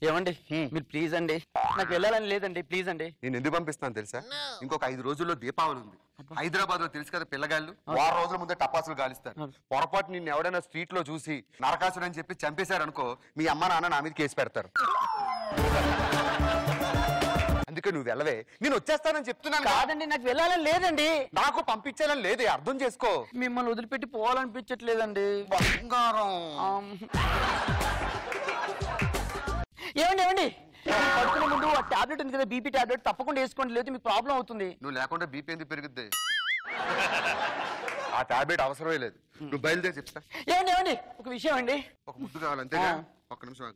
ఏమండి మీరు ప్లీజ్ అండి, నాకు వెళ్ళాలని లేదండి, ప్లీజ్ అండి. నేను ఎందుకు పంపిస్తాను తెలుసా? ఇంకొక 5 రోజుల్లో దీపావళి ఉంది. హైదరాబాద్ లో తెలుసు కదా పిల్లగాళ్ళు 6 రోజుల ముందే టపాసులు గాలిస్తారు. పొరపాటు నిన్ను ఎవడైనా స్ట్రీట్ లో చూసి నరకాసుడు అని చెప్పి చంపేశారనుకో మీ అమ్మ నాన్న నా మీద కేసు పెడతారు. అందుకే నువ్వు వెళ్ళవే. నేను వచ్చేస్తానని చెప్తున్నాను. కాదండి, నాకు వెళ్ళాలని లేదండి. నాకు పంపించాలని లేదే, అర్థం చేసుకో. మిమ్మల్ని వదిలిపెట్టి పోవాలనిపించట్లేదండి. బంగారం. ఏమండి ఏమండి పడుకునే ముందు ఆ టాబ్లెట్ ఉంది కదా, బీపీ టాబ్లెట్ తప్పకుండా వేసుకోండి, లేదు మీకు ప్రాబ్లం అవుతుంది. నువ్వు లేకుండా బీపీ ఎందుకు పెరుగుద్ది? ఆ టాబ్లెట్ అవసరమే లేదు. నువ్వు బయలుదేరి చెప్తా. ఏమండి ఏమండి ఒక విషయం అండి. ఒక ముద్దు కావాలి అంతేగా? ఒక్క నిమిషం.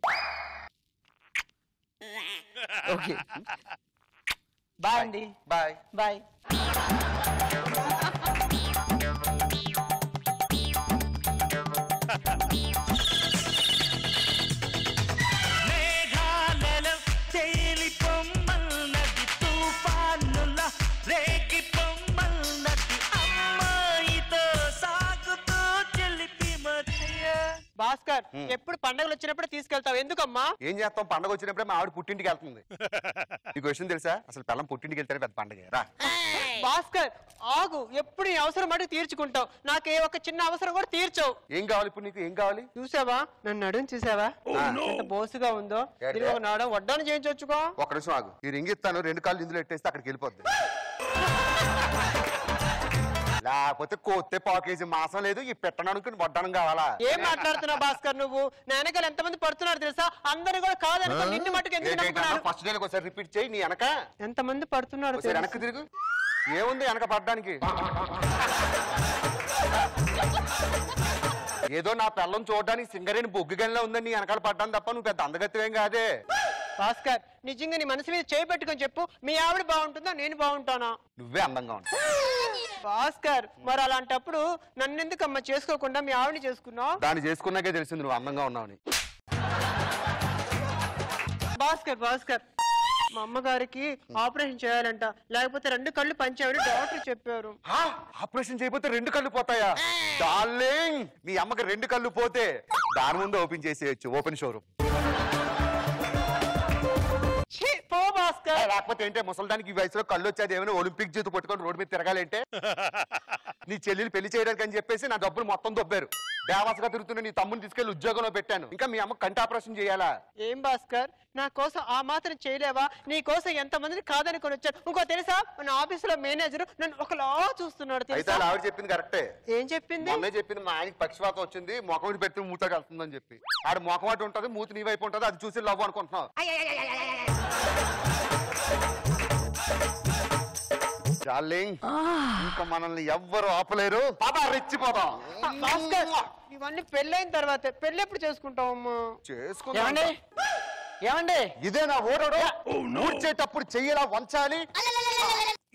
ఓకే బాయ్ అండి. Bye bye. మేఘాలలో తేలి పొమ్మన్నది తుఫానుల రేగి పొమ్మన్నది అమ్మాయితో సాగుతూ చెలిపి మధ్య. భాస్కర్ ఎప్పుడు పండగలు వచ్చినప్పుడు తీసుకెళ్తావు, ఎందుకమ్మా? ఏం చేస్తాం? పండగ వచ్చినప్పుడే మా ఆవిడ పుట్టింటికి వెళ్తుంది. నీకు విషయం తెలుసా? అసలు పిల్లం పుట్టింటికి వెళ్తానే పెద్ద పండగ రా. భాస్కర్ ఆగు, ఎప్పుడు నీ అవసరం మటుకు తీర్చుకుంటావు, నాకే ఒక చిన్న అవసరం కూడా తీర్చవు. ఏం కావాలి ఇప్పుడు నీకు? ఏం కావాలి? చూసావా నన్ను నడుము, చూసావా ఎంత బోసుగా ఉందో? దీనికి ఒక నాడం వడ్డాను చేయించవచ్చుకో. ఒక్క నిమిషం ఆగు. ఈ రింగ్ ఇస్తాను, 2 కాళ్ళు ఇందులో ఎట్టేస్తే అక్కడికి వెళ్ళిపోద్ది. లేకపోతే కోస్తే పాకేసి మాసం లేదు, ఈ పెట్టడానికి వడ్డానం కావాలా? ఏం మాట్లాడుతున్నావు భాస్కర్ నువ్వు? నా వెనకాల ఎంతమంది పడుతున్నారు తెలుసా? అందరు కూడా కాదనుకో, నిన్ను మటుకు ఎందుకు నమ్ముకున్నారు? ఫస్ట్ డే ఒకసారి రిపీట్ చేయి. నీ వెనక ఎంతమంది పడుతున్నారు వెనక్కి తిరుగు. ఏముంది వెనక పడడానికి? ఏదో నా పిల్లం చూడడానికి సింగరేణి బొగ్గు గనిలో ఉందని నీ వెనకాల పడ్డాను తప్ప నువ్వు పెద్ద అందగత్యం కాదే. భాస్కర్ నిజంగా నీ మనసు మీద చేయి పెట్టుకొని చెప్పు, మీ ఆవిడ బాగుంటుందా నేను బాగుంటానా? నువ్వే అందంగా ఉంటావు. భాస్కర్ మరి అలాంటప్పుడు నన్ను ఎందుకమ్మా చేసుకోకుండా మీ ఆవిడని చేసుకున్నావు? దాన్ని చేసుకున్నాకే తెలిసింది నువ్వు అందంగా ఉన్నావని. భాస్కర్ భాస్కర్ మా అమ్మగారికి ఆపరేషన్ చేయాలంట, లేకపోతే 2 కళ్ళు పంచావని డాక్టర్ చెప్పారు. ఆపరేషన్ చేయకపోతే 2 కళ్ళు పోతాయా? డార్లింగ్, మీ అమ్మకి 2 కళ్ళు పోతే దాని ముందు ఓపెన్ చేసేయచ్చు, ఓపెన్ షోరూమ్. పో భాస్కర్. లేకపోతే ఏంటే ముసలిదానికి ఈ వయసులో కళ్ళు వచ్చేది ఏమైనా ఒలింపిక్ జీతు పట్టుకొని రోడ్డు మీద తిరగాలంటే? నీ చెల్లెలు పెళ్లి చేయడానికి అని చెప్పేసి నా డబ్బులు మొత్తం దొబ్బారు. దేవాసగా తిరుగుతున్న నీ తమ్ముని తీసుకెళ్లి ఉద్యోగంలో పెట్టాను. ఇంకా మీ అమ్మ కంటి ఆపరేషన్ చేయాలా? ఏం భాస్కర్ నా కోసం ఆ మాత్రం చేయలేవా? నీ కోసం ఎంతమందిని కాదనుకొని వచ్చారు. ఇంకో తెలుసా, మన ఆఫీసులో మేనేజర్ నన్ను ఒకలా చూస్తున్నాడు అయితే తెలుసా? ఆవిడ చెప్పింది కరెక్టే. ఏం చెప్పింది? మొన్నే చెప్పింది మా ఆయనకి పక్షవాతం వచ్చింది, మొఖం పెట్టి మూతకి వెళ్తుందని చెప్పి. ఆడ మొఖం అటు ఉంటుంది, మూతి నీ వైపు ఉంటుంది, అది చూసి లవ్ అనుకుంటున్నావు. డార్లింగ్, ఇంకా మనల్ని ఎవ్వరు ఆపలేరు. పదా రెచ్చిపోదాం. భాస్కర్ ఇవన్నీ పెళ్ళైన తర్వాత పెళ్ళి ఎప్పుడు చేసుకుంటావమ్మా? చేసుకుందాం. ఏమండి ఇదే నా ఓడోడు. ఊడ్చేటప్పుడు చెయ్యలా వంచాలి,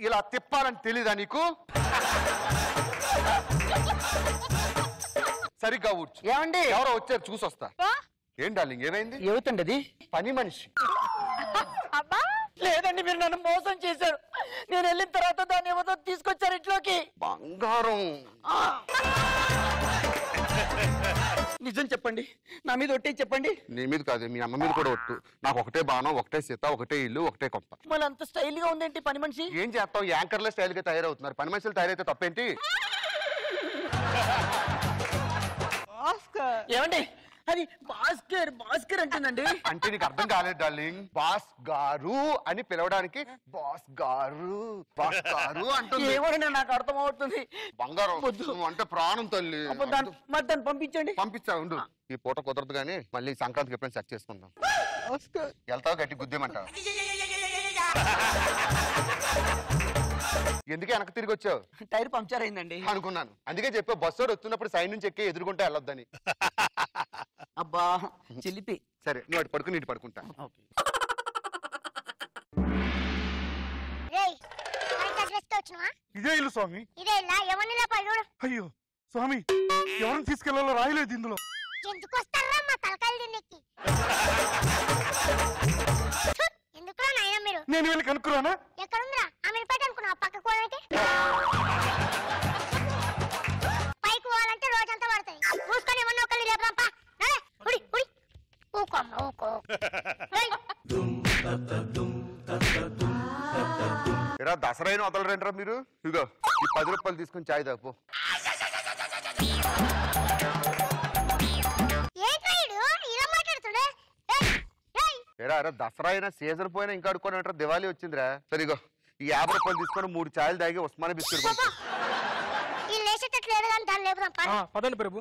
ఇలా తిప్పాలని తెలీదా నీకు? సరిగ్గా ఊడ్చు. ఏమండి ఎవరో వచ్చారు చూసొస్తా. ఏం డార్లింగ్ ఏమైంది? ఏమిటండి అది? పని మనిషి. అబ్బా లేదండి మీరు నన్ను మోసం చేశారు. నేను వెళ్ళిన తర్వాత దాన్ని ఏమో తీసుకొచ్చారు ఇంట్లోకి. బంగారం. నిజం చెప్పండి, నా మీద ఒట్టే చెప్పండి. నీ మీద కాదు, మీ అమ్మ మీద కూడా ఒట్టు. నాకు ఒకటే బాణం, ఒకటే సీత, ఒకటే ఇల్లు, ఒకటే కొంప. మళ్ళీ అంత స్టైల్ గా ఉందేంటి పని మనిషి? ఏం చేస్తావు, యాంకర్లే స్టైల్ గా తయారవుతున్నారు. పని మనుషులు తయారైతే తప్పేంటి? ఏమండి అది భాస్కర్ భాస్కర్ అంటుందండి. అంటే నీకు అర్థం కాలేదు డార్లింగ్. బాస్ గారు అని పిలవడానికి బాస్ గారు బాస్ గారు అంటుంది. ఏమోనండి నాకు అర్థం అవుతుంది. బంగారం నువ్వు అంటే ప్రాణం తల్లి. మరి దాన్ని పంపించండి. పంపిస్తా ఉండు. ఈ పూట కుదరదు కానీ మళ్ళీ సంక్రాంతికి ఎప్పుడైనా సెట్ చేసుకుందాం. వెళ్తావు గట్టి గుద్దేమంటావు. ఎందుకే వెనక్కి తిరిగి వచ్చావు? టైర్ పంక్చర్ అయిందండి అనుకున్నాను. అందుకే చెప్పావు బస్సు వస్తున్నప్పుడు సైడ్ నుంచి ఎక్కి ఎదుర్కొంటే వెళ్ళొద్దని. అబ్బా చిలిపి. సరే నువ్వు అటు పడుకుని ఇటు పడుకుంటా. ఇదే ఇల్లు స్వామి. అయ్యో స్వామి, ఎవరిని తీసుకెళ్లాలో రాయలేదు ఇందులో. ఎందుకు వస్తారా మా తలకాయలు తిన్నెక్కి? ఎందుకురా నాయనా మీరు? నేను వెళ్ళి కనుక్కురానా? ఎక్కడుందిరా? అమీర్పేట అనుకున్నావా పక్కకు పోవాలంటే? పైకి పోవాలంటే రోజంతా పడుతుంది. మూసుకొని ఏమన్నా ఒకళ్ళు రేపదాంపా. ఉడి ఉడి ఊకో అమ్మ ఊకో. ఎరా దసరైన వదలరంటారా మీరు? ఇగో ఈ 10 రూపాయలు తీసుకుని చాయ్ తాపు. ఎరా ఎరా దసరా అయినా సీజన్ పోయినా ఇంకా అడుకోని అంటారు. దివాళీ వచ్చిందిరా. సరిగో ఈ 50 రూపాయలు తీసుకొని 3 చాయలు తాగి ఉస్మాని బిస్కెట్ పదండి ప్రభు.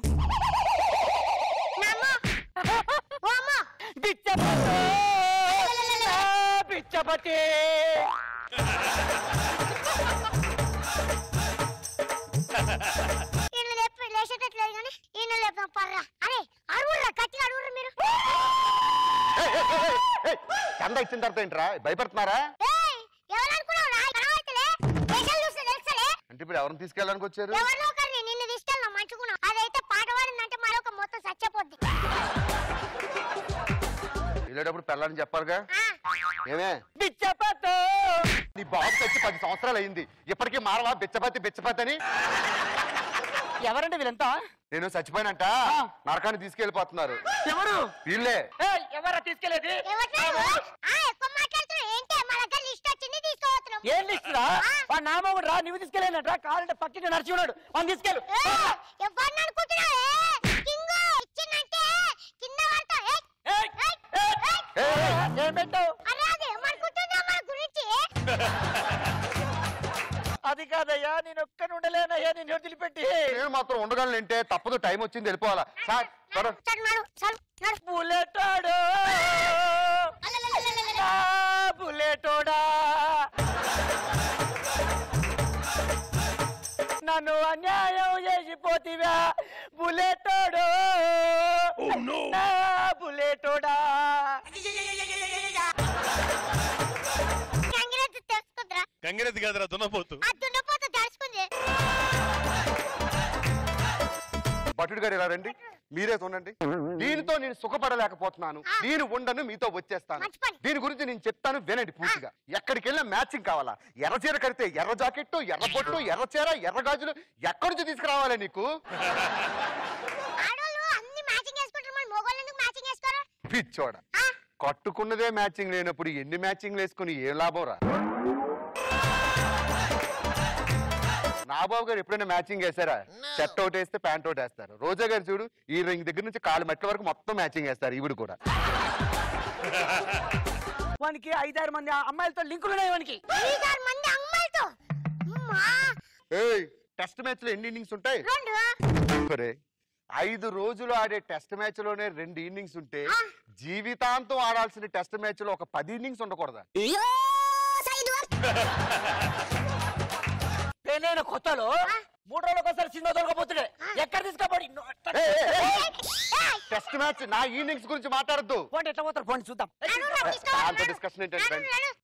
పిచ్చపతి లేచేటట్లేదు కానీ ఈయన లేపుదాం పర్రా. అరే అడుగుర్రా గట్టిగా అడుగుర్రా మీరు. చందా ఇచ్చిన తర్వాత ఏంట్రా భయపడుతున్నారా? అంటే ఇప్పుడు ఎవరిని తీసుకెళ్ళడానికి వచ్చారు? నిన్ను తీసుకెళ్ళా మంచుకున్నావు. అదైతే పాట పాడిందంటే మరొక మొత్తం చచ్చిపోద్ది. వెళ్ళేటప్పుడు పెళ్ళని చెప్పారుగా. ఏమే బిచ్చపతి నీ బాబు తెచ్చి 10 సంవత్సరాలు అయింది. ఇప్పటికీ మారవా బిచ్చపతి బిచ్చపతి అని? ఎవరండి వీళ్ళంతా? నేను చచ్చిపోయినంట నరకాన్ని తీసుకెళ్లిపోతున్నారు. ఎవరు? వీళ్ళే. ఎవరా తీసుకెళ్లేది? ఏం లిస్ట్ రా? వాడు నామోడు రా. నువ్వు తీసుకెళ్ళేనట్రా? కావాలంటే పక్కన నడిచి ఉన్నాడు, వాడిని తీసుకెళ్ళు. ఏం పెట్టావు? అది కాదయ్యా, నేను ఒక్కని ఉండలేనయ్యా, నేను వదిలిపెట్టి. నేను మాత్రం ఉండగలనంటే తప్పదు. టైం వచ్చింది వెళ్ళిపోవాలా. బుల్లెటోడు బుల్లెటోడా నన్ను అన్యాయం చేసిపోతివా బుల్లెటోడు బుల్లెటోడా. గంగిరెద్దు కాదురా దున్నపోతు. భటుడు గారు ఇలా రండి. మీరే చూడండి. దీనితో నేను సుఖపడలేకపోతున్నాను. నేను ఉండను, మీతో వచ్చేస్తాను. దీని గురించి నేను చెప్తాను, వినండి పూర్తిగా. ఎక్కడికి వెళ్ళినా మ్యాచింగ్ కావాలా? ఎర్ర చీర కడితే ఎర్ర జాకెట్, ఎర్ర బొట్టు, ఎర్ర చీర, ఎర్ర గాజులు ఎక్కడి నుంచి తీసుకురావాలా నీకు? పిచ్చోడ, కట్టుకున్నదే మ్యాచింగ్ లేనప్పుడు ఎన్ని మ్యాచింగ్ వేసుకుని ఏ లాభం రా? నాబాబు గారు ఎప్పుడైనా మ్యాచింగ్ వేస్తారా? షర్ట్ ఒకటి వేస్తే ప్యాంట్ ఒకటి వేస్తారు. రోజా గారు చూడు, ఈ రింగ్ దగ్గర నుంచి కాలు మెట్ల వరకు మొత్తం మ్యాచింగ్ వేస్తారు. ఈవిడ కూడా. వానికి 5-6 మంది అమ్మాయిలతో లింకులు ఉన్నాయి. వానికి టెస్ట్ మ్యాచ్ లో ఎన్ని ఇన్నింగ్స్ ఉంటాయి? 5 రోజులు ఆడే టెస్ట్ మ్యాచ్ లోనే 2 ఇన్నింగ్స్ ఉంటే జీవితాంతం ఆడాల్సిన టెస్ట్ మ్యాచ్ లో ఒక 10 ఇన్నింగ్స్ ఉండకూడదా? పెళ్ళైన కొత్తలో 3 రోజులకు ఒకసారి సినిమా దొరకపోతుండే. ఎక్కడ తీసుకోబడి టెస్ట్ మ్యాచ్ నా ఇన్నింగ్స్ గురించి మాట్లాడద్దు. పోండి ఎట్లా పోతారు, పోండి చూద్దాం. డిస్కషన్ ఏంటంటే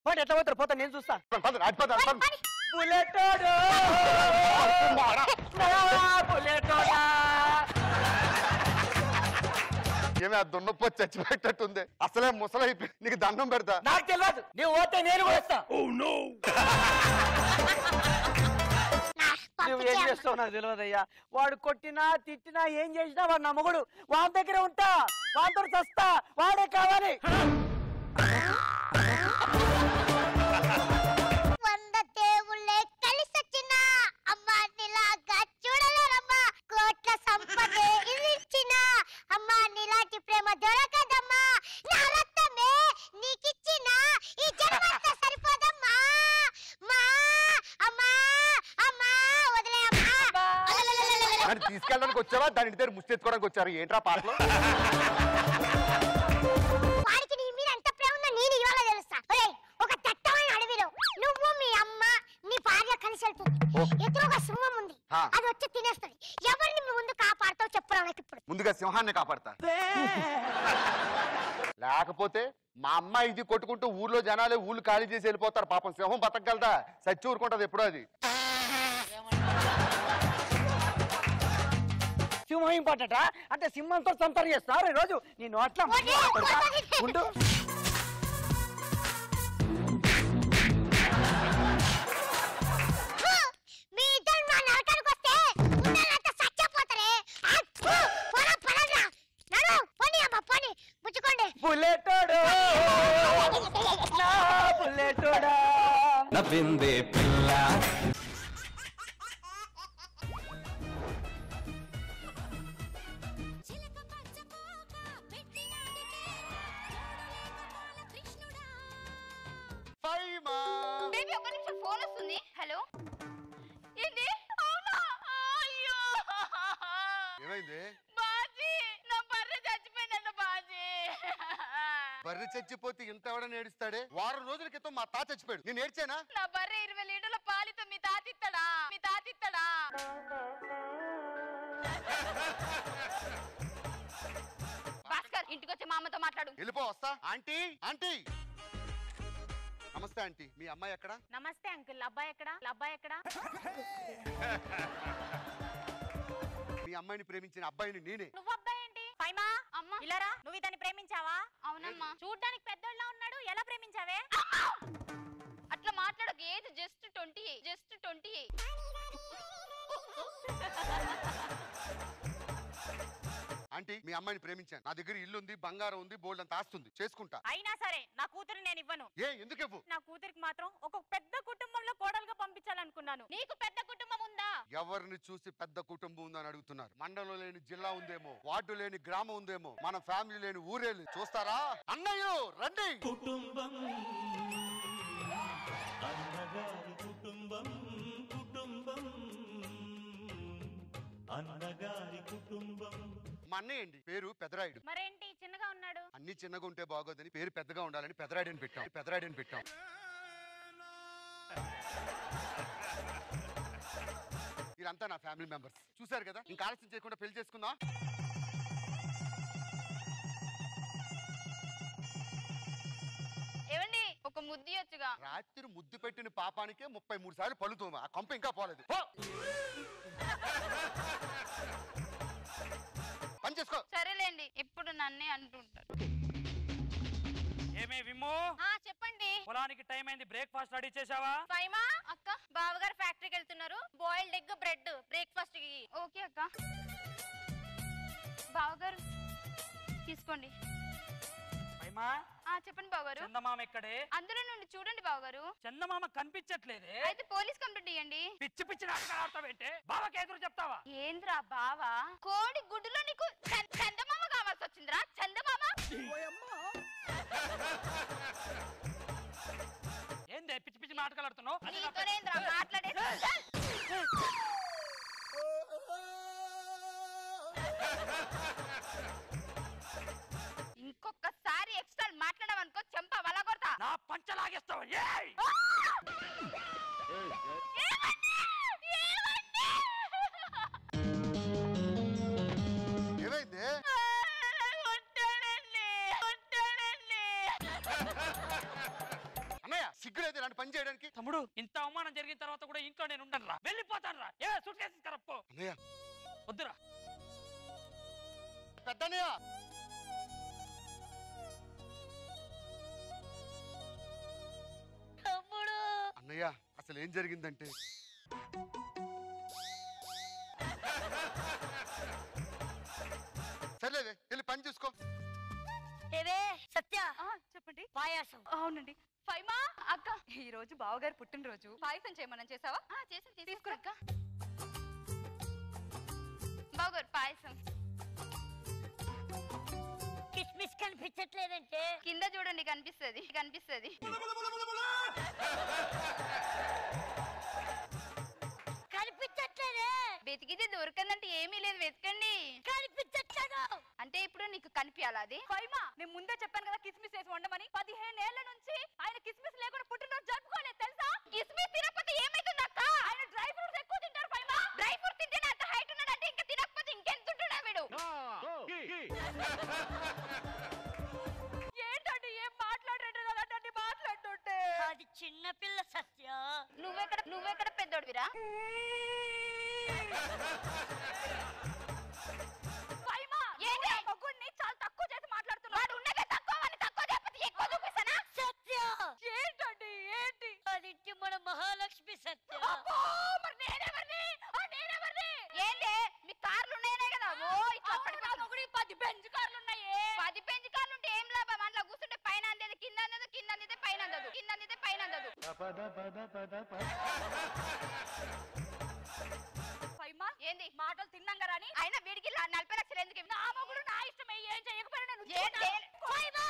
పోండి ఎట్లా పోతారు, పోతా నేను చూస్తా. బుల్లెటోడు బుల్లెటోడా ఏమే ఆ దున్నపో చచ్చిపెట్టట్టుంది. అసలే ముసలైపోయి నీకు దండం పెడతా. నాకు తెలియదు, నీవు పోతే నేను కూడా వస్తా. నువ్వు ఏం చేస్తావు నాకు తెలియదయ్యా. వాడు కొట్టినా తిట్టినా ఏం చేసినా వాడు నా మొగుడు. వాడి దగ్గర ఉంటా, వాడితో చస్తా, వాడే కావాలి. 100 దేవుళ్ళే కలిసొచ్చిన అమ్మా నీలాగా చూడలేరమ్మా. కోట్ల సంపద ఇచ్చిన అమ్మా నీలాంటి ప్రేమ దొరకదమ్మా. నా రక్తమే నీకిచ్చిన ఈ జన్మంత సరిపోదమ్మా. మా అమ్మా అమ్మా వదిలే అమ్మా. అని తీసుకెళ్ళడానికి వచ్చావా, దాని ఇంటి దగ్గర ముష్టి ఎత్తుకోవడానికి వచ్చారు? ఏంట్రా పాటలు? వాడికి నీ మీద ఎంత ప్రేమ ఉందో నేను ఇవాళ తెలుస్తా. ఒరేయ్, ఒక దట్టమైన అడవిలో నువ్వు మీ అమ్మ నీ భార్య కలిసి వెళ్తుంది. ఎదురుగా సింహం ఉంది, అది వచ్చి తినేస్తుంది. ఎవరిని మీ ముందు కాపాడుతావు చెప్పురా నాకు ఇప్పుడు. ముందుగా సింహాన్ని కాపాడతా, లేకపోతే మా అమ్మ ఇది కొట్టుకుంటూ ఊర్లో జనాలే ఊళ్ళు ఖాళీ చేసి వెళ్ళిపోతారు. పాపం సింహం బతకగలదా? సచ్చి ఊరుకుంటది ఎప్పుడో అది. సింహం ఇంపార్టెంట్ అంటే సింహంతో సంతారు చేస్తారు ఈ రోజు. నీ నోట్ల ఉండు. మీ ఇద్దరు నా నరకానికి వస్తే ఉండాలంతా సచ్చిపోతారే. నడు పోనీ అమ్మ పోనీ పుచ్చుకోండి. బుల్లెటోడు నా బుల్లెటోడా నవ్విందే పిల్ల. బేబీ ఒక నిమిషం ఫోన్ వస్తుంది. హలో ఏంది? అవునా? అయ్యో ఏమైంది? బాజీ నా బర్రె చచ్చిపోయిందంట బాజీ. బర్రె చచ్చిపోతే ఇంత ఎవడని ఏడుస్తాడే? వారం రోజుల క్రితం మా తాత చచ్చిపోయాడు, నేను ఏడ్చానా? నా బర్రె 20 లీటర్ల పాలితో మీ తాతిత్తడా? మీ తాతిత్తడా? భాస్కర్ ఇంటికి వచ్చి మా అమ్మతో మాట్లాడు. వెళ్ళిపో, వస్తా. ఆంటీ ఆంటీ నమస్తే ఆంటీ, మీ అమ్మాయి ఎక్కడ? నమస్తే అంకుల్. అబ్బాయి ఎక్కడ? అబ్బాయి ఎక్కడ? మీ అమ్మాయిని ప్రేమించిన అబ్బాయిని నేనే. నువ్వు అబ్బాయి ఏంటి? పైమా అమ్మ ఇలారా, నువ్వు ఇతన్ని ప్రేమించావా? అవునమ్మా. చూడ్డానికి పెద్దోళ్ళ ఉన్నాడు, ఎలా ప్రేమించావే? అట్లా మాట్లాడక. Age just 20. ఆంటీ మీ అమ్మాయిని ప్రేమించాను. నా దగ్గర ఇల్లు ఉంది, బంగారం ఉంది, బోల్డ్ అంత ఆస్తుంది, చేసుకుంటా. అయినా సరే నా కూతురు నేను ఇవ్వను. ఏ ఎందుకు ఇవ్వు? నా కూతురికి మాత్రం ఒక పెద్ద కుటుంబంలో కోడలుగా పంపించాలనుకున్నాను. నీకు పెద్ద కుటుంబం ఉందా? ఎవరిని చూసి పెద్ద కుటుంబం ఉందని అడుగుతున్నారు? మండలం లేని జిల్లా ఉందేమో, వార్డు లేని గ్రామం ఉందేమో, మన ఫ్యామిలీ లేని ఊరే చూస్తారా? అన్నయ్య రండి. కుటుంబం అన్నగారి కుటుంబం, కుటుంబం అన్నగారి కుటుంబం. మా అన్నయ్య అండి, పేరు పెదరాయుడు. మరేంటి చిన్నగా ఉన్నాడు? అన్ని చిన్నగా ఉంటే బాగోదని పేరు పెద్దగా ఉండాలని పెదరాయుడిని పెట్టాం. వీళ్ళంతా నా ఫ్యామిలీ మెంబర్స్. చూసారు కదా, ఇంకా ఆలస్యం చేయకుండా పెళ్లి చేసుకుందాం. ఏవండి ఒక ముద్దు వచ్చుగా. రాత్రి ముద్దు పెట్టిన పాపానికే 33 సార్లు పలుతోమా. ఆ కొంప ఇంకా పోలేదు. పని చేసుకో. సరేలేండి, ఇప్పుడు నన్నే అంటుంటారు. ఏమే విమ్ము, చెప్పండి. పొలానికి టైం అయింది, బ్రేక్ఫాస్ట్ రెడీ చేసావా? ఫైమా అక్క, బావగారు ఫ్యాక్టరీకి వెళ్తున్నారు. బాయిల్డ్ ఎగ్ బ్రెడ్ బ్రేక్ఫాస్ట్ కి. ఓకే అక్క. బావగారు తీసుకోండి. ఫైమా చెప్పండి బావగారు. చందమామ ఎక్కడే? అందులో నుండి చూడండి బావగారు. చందమామ కనిపించట్లేదే. అయితే పోలీస్ కంప్లైంట్ ఇవ్వండి. పిచ్చి పిచ్చి నాటకాలు ఆడతావేంటే? బావకి ఎదురు చెప్తావా? ఏంద్రా బావా, కోడి గుడ్డులో నీకు చందమామ కావాల్సి వచ్చిందిరా? చందమామ ఏందే పిచ్చి పిచ్చి నాటకాలు ఆడుతున్నావు? నీతోనేంద్రా మాట్లాడేది? ఇంకొకసారి ఎక్స్ట్రా మాట్లాడమనుకో చెంప వలగొడతా. నా పంచలాగేస్తావు. ఏమైంది? అన్నయ్య సిగ్గులేదు ఇలాంటి పని చేయడానికి? తమ్ముడు, ఇంత అవమానం జరిగిన తర్వాత కూడా ఇంట్లో నేను ఉండను రా, వెళ్ళిపోతాను రా. సూట్ కేసు కరప్పు. అన్నయ్య వద్దురా. పెద్దన్నయ్య అసలు ఏం జరిగిందంటే సర్లేదే వెళ్ళి పని చూసుకో. ఏవే సత్య చెప్పండి. పాయాసం. అవునండి. ఫైమా అక్క, ఈ రోజు బావగారు పుట్టినరోజు, పాయసం చేయమని చేసావా? చేసాను. తీసుకురక్క. బావగారు పాయసం. కిస్మిస్ కనిపించట్లేదంటే కింద చూడండి, కనిపిస్తుంది కనిపిస్తుంది. కనిపించట్లేదే. వెతికితే దొరకందంటే ఏమీ లేదు, వెతకండి. కనిపించట్లేదు అంటే ఇప్పుడు నీకు కనిపించాలా అది? ఫైమా, నేను ముందే చెప్పాను కదా కిస్మిస్ వేసి వండమని. 15 ఏళ్ల నుంచి ఆయన కిస్మిస్ లేకుండా పుట్టినరోజు జరుపుకోలేదు తెలుసా? కిస్మిస్ తినకపోతే ఏమైతుంది అక్క? ఆయన డ్రై ఫ్రూట్స్ ఎక్కువ తింటారు ఫైమా. డ్రై ఫ్రూట్ తింటే అంత హైట్ ఉన్నాడంటే ఇంకా తినకపోతే ఇంకెంత ఉంటున్నా వీడు? ఏంటండి ఏం మాట్లాడేటండి మాట్లాడుతుంటే? అది చిన్న పిల్ల సత్య. నువ్వెక్కడ పెద్దోడివిరా? ఫైమా, ఏంటి? మగుడిని చాలా తక్కువ చేసి మాట్లాడుతున్నాడు. వాడు ఉన్నదే తక్కువ, వాడిని తక్కువ చెప్పి ఎక్కువ చూపిస్తానా? సత్య ఏంటండి ఏంటి? అది మన మహాలక్ష్మి సత్య. అబ్బో, మరి నేనెవరిని? నేనెవరిని? ఏంలే మీ కార్లు ఉన్నాయనే కదా? ఓ ఇట్లా పడిపోయి మగుడి 10 బెంజ్ కార్లు ఉన్నాయే. 10 బెంజ్ కార్లు ఉంటే ఏం లాభం? అందులో కూర్చుంటే పైన అందేది, కింద అందదు, కింద అందితే పైన అందదు, కింద అందితే పైన అందదు. ఫైమా, ఏంది మాటలు తిన్నాం కదా అని అయినా వీడికి 40 లక్షలు ఎందుకు? నా మొగుడు నా ఇష్టమే, ఏం చేయకపోయినా నువ్వు ఏంటి? ఫైమా,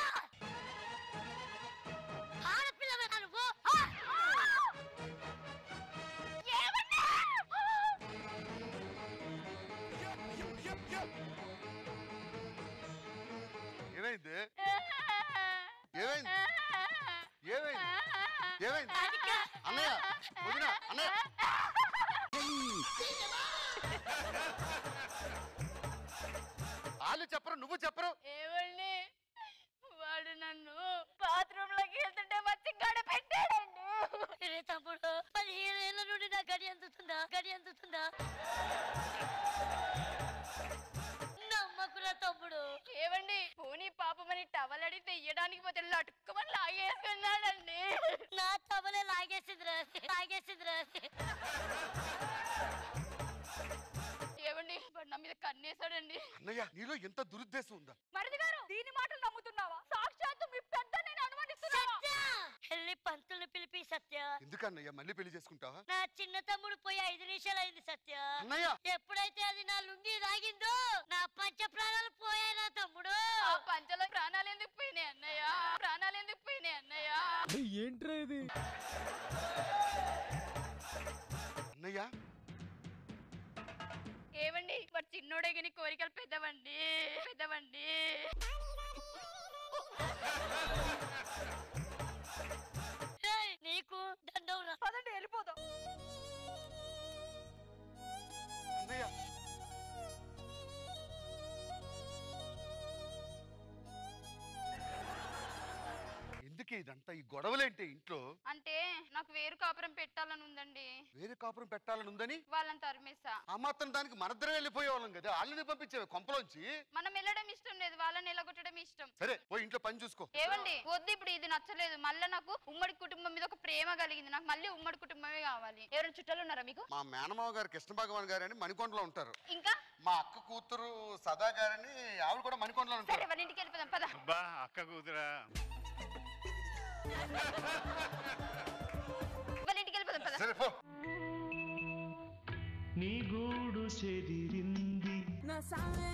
ఆడపిల్లవే నువ్వు. ఏమైంది? ఏమైంది? ఏమైంది? ఏమైంది? అన్నయ్య, వదినా, అన్నయ్య. వాళ్ళు చెప్పరు, నువ్వు చెప్పరు. ఏమండి, వాడు నన్ను బాత్రూమ్ లోకి వెళ్తుంటే వచ్చి గడ పెట్టాడండి. తమ్ముడు 15 ఏళ్ళ నుండి నా గడి అందుతుందా? నమ్మకురా తమ్ముడు. ఏమండి, పోనీ పాపమని టవల్ అడిగితే ఇయ్యడానికి పోతే లటుక్కమని లాగేసుకున్నాడండి. నా టవలే లాగేసిందిరా. ఏమండి, వాడు నా మీద కన్నేశాడండి. అన్నయ్య, నీలో ఎంత దురుద్దేశం ఉందా? మరిది గారు, దీని మాటలు నమ్ముతున్నావా? సాక్షాత్తు మీ పెద్ద నేను అనుమానిస్తున్నావా? వెళ్ళి పంతులు పిలిపి సత్య. ఎందుకన్నయ్య మళ్ళీ పెళ్లి చేసుకుంటావా? నా చిన్న తమ్ముడు పోయి 5 నిమిషాలు అయింది సత్య. అన్నయ్య, ఎప్పుడైతే అది నా లుంగి తాగిందో నా పంచ ప్రాణాలు పోయాయి నా తమ్ముడు. ఆ పంచలో ప్రాణాలు ఎందుకు పోయినాయి అన్నయ్య? ఏంట్రా ఇది? అన్నయ్య, ఏమండి, వాడు చిన్నోడే గాని కోరికలు పెద్దవండి. నీకు దండం రా. పదండి వెళ్ళిపోదాం. అన్నయ్య, ఎందుకే ఇదంతా, ఈ గొడవలేంటి ఇంట్లో? అంటే నాకు వేరు కాపురం పెట్టాలని ఉందండి. వేరే కాపురం పెట్టాలని ఉందని వాళ్ళని తరిమేసా. ఆ మాత్రం దానికి మనద్దరం వెళ్ళిపోయే వాళ్ళం కదా, వాళ్ళని పంపించేవి కొంపలోంచి. మనం వెళ్ళడం ఇష్టం లేదు, వాళ్ళని ఎలగొట్టడం ఇష్టం. సరే, పోయి ఇంట్లో పని చూసుకో. ఏవండి, వద్దు, ఇప్పుడు ఇది నచ్చలేదు. మళ్ళీ నాకు ఉమ్మడి కుటుంబం మీద ఒక ప్రేమ కలిగింది. నాకు మళ్ళీ ఉమ్మడి కుటుంబమే కావాలి. ఎవరైనా చుట్టాలు ఉన్నారా మీకు? మా మేనమావ గారు కృష్ణ భగవాన్ గారు అని మణికొండలో ఉంటారు. ఇంకా మా అక్క కూతురు సదా గారని, ఆవిడ కూడా మణికొండలో సరే, ఉంటారు. వాళ్ళ ఇంటికి వెళ్ళిపోదాం పద. అక్క కూతురా, వాళ్ళ ఇంటికి వెళ్ళిపోదాం పద. సరే, పో. నీ గూడు చెదిరింది నా సామే